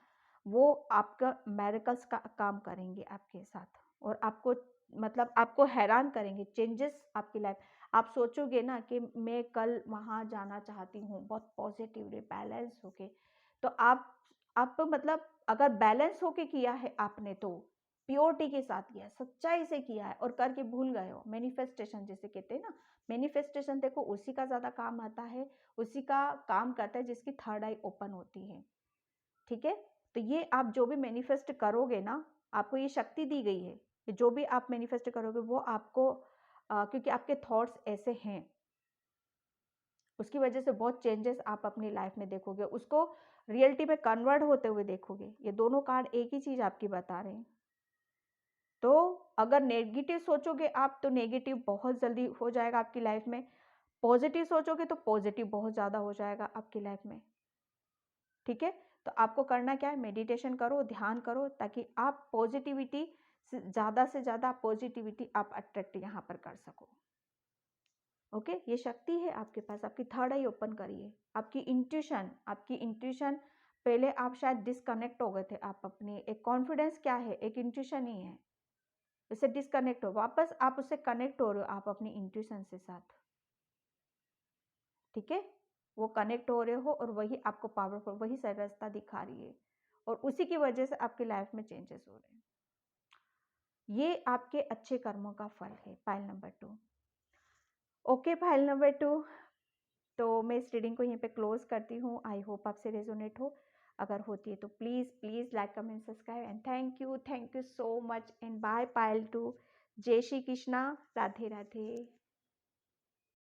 वो आपका मेरेकल्स का काम करेंगे आपके साथ, और आपको मतलब आपको हैरान करेंगे चेंजेस आपकी लाइफ। आप सोचोगे ना कि मैं कल वहाँ जाना चाहती हूँ, बहुत पॉजिटिवली बैलेंस होके। तो आप मतलब अगर बैलेंस होके किया है आपने, तो प्योरिटी के साथ किया है, सच्चाई से किया है, और करके भूल गए हो, मैनिफेस्टेशन जिसे कहते हैं ना, मैनिफेस्टेशन देखो उसी का ज़्यादा काम आता है, उसी का काम करता है जिसकी थर्ड आई ओपन होती है। ठीक है, तो ये आप जो भी मैनिफेस्ट करोगे ना, आपको ये शक्ति दी गई है कि जो भी आप मैनिफेस्ट करोगे वो आपको क्योंकि आपके थॉट्स ऐसे हैं, उसकी वजह से बहुत चेंजेस आप अपनी लाइफ में देखोगे, उसको रियलिटी में कन्वर्ट होते हुए देखोगे। ये दोनों कार्ड एक ही चीज़ आपकी बता रहे हैं। तो अगर नेगेटिव सोचोगे आप, तो नेगेटिव बहुत जल्दी हो जाएगा आपकी लाइफ में। पॉजिटिव सोचोगे तो पॉजिटिव बहुत ज़्यादा हो जाएगा आपकी लाइफ में। ठीक है, तो आपको करना क्या है, मेडिटेशन करो, ध्यान करो, ताकि आप पॉजिटिविटी से ज़्यादा पॉजिटिविटी आप अट्रैक्ट यहाँ पर कर सको। ओके, ये शक्ति है आपके पास, आपकी थर्ड आई ओपन करिए। आपकी इंट्यूशन पहले आप शायद डिस्कनेक्ट हो गए थे, आप अपनी एक कॉन्फिडेंस क्या है, एक इंट्यूशन ही है, उससे डिस्कनेक्ट हो, वापस आप उससे कनेक्ट हो रहे हो, आप अपनी इंट्यूशन से साथ, ठीक है, वो कनेक्ट हो रहे हो और वही आपको पावरफुल, वही सही रास्ता दिखा रही है और उसी की वजह से आपकी लाइफ में चेंजेस हो रहे हैं। ये आपके अच्छे कर्मों का फल है, pile number 2। Okay pile number 2, तो मैं इस रीडिंग को यहीं पे क्लोज करती हूँ। आई होप आपसे रेजोनेट हो, अगर होती है तो please please like comment subscribe and thank you so much and bye pile 2। जय श्री कृष्णा, राधे राधे।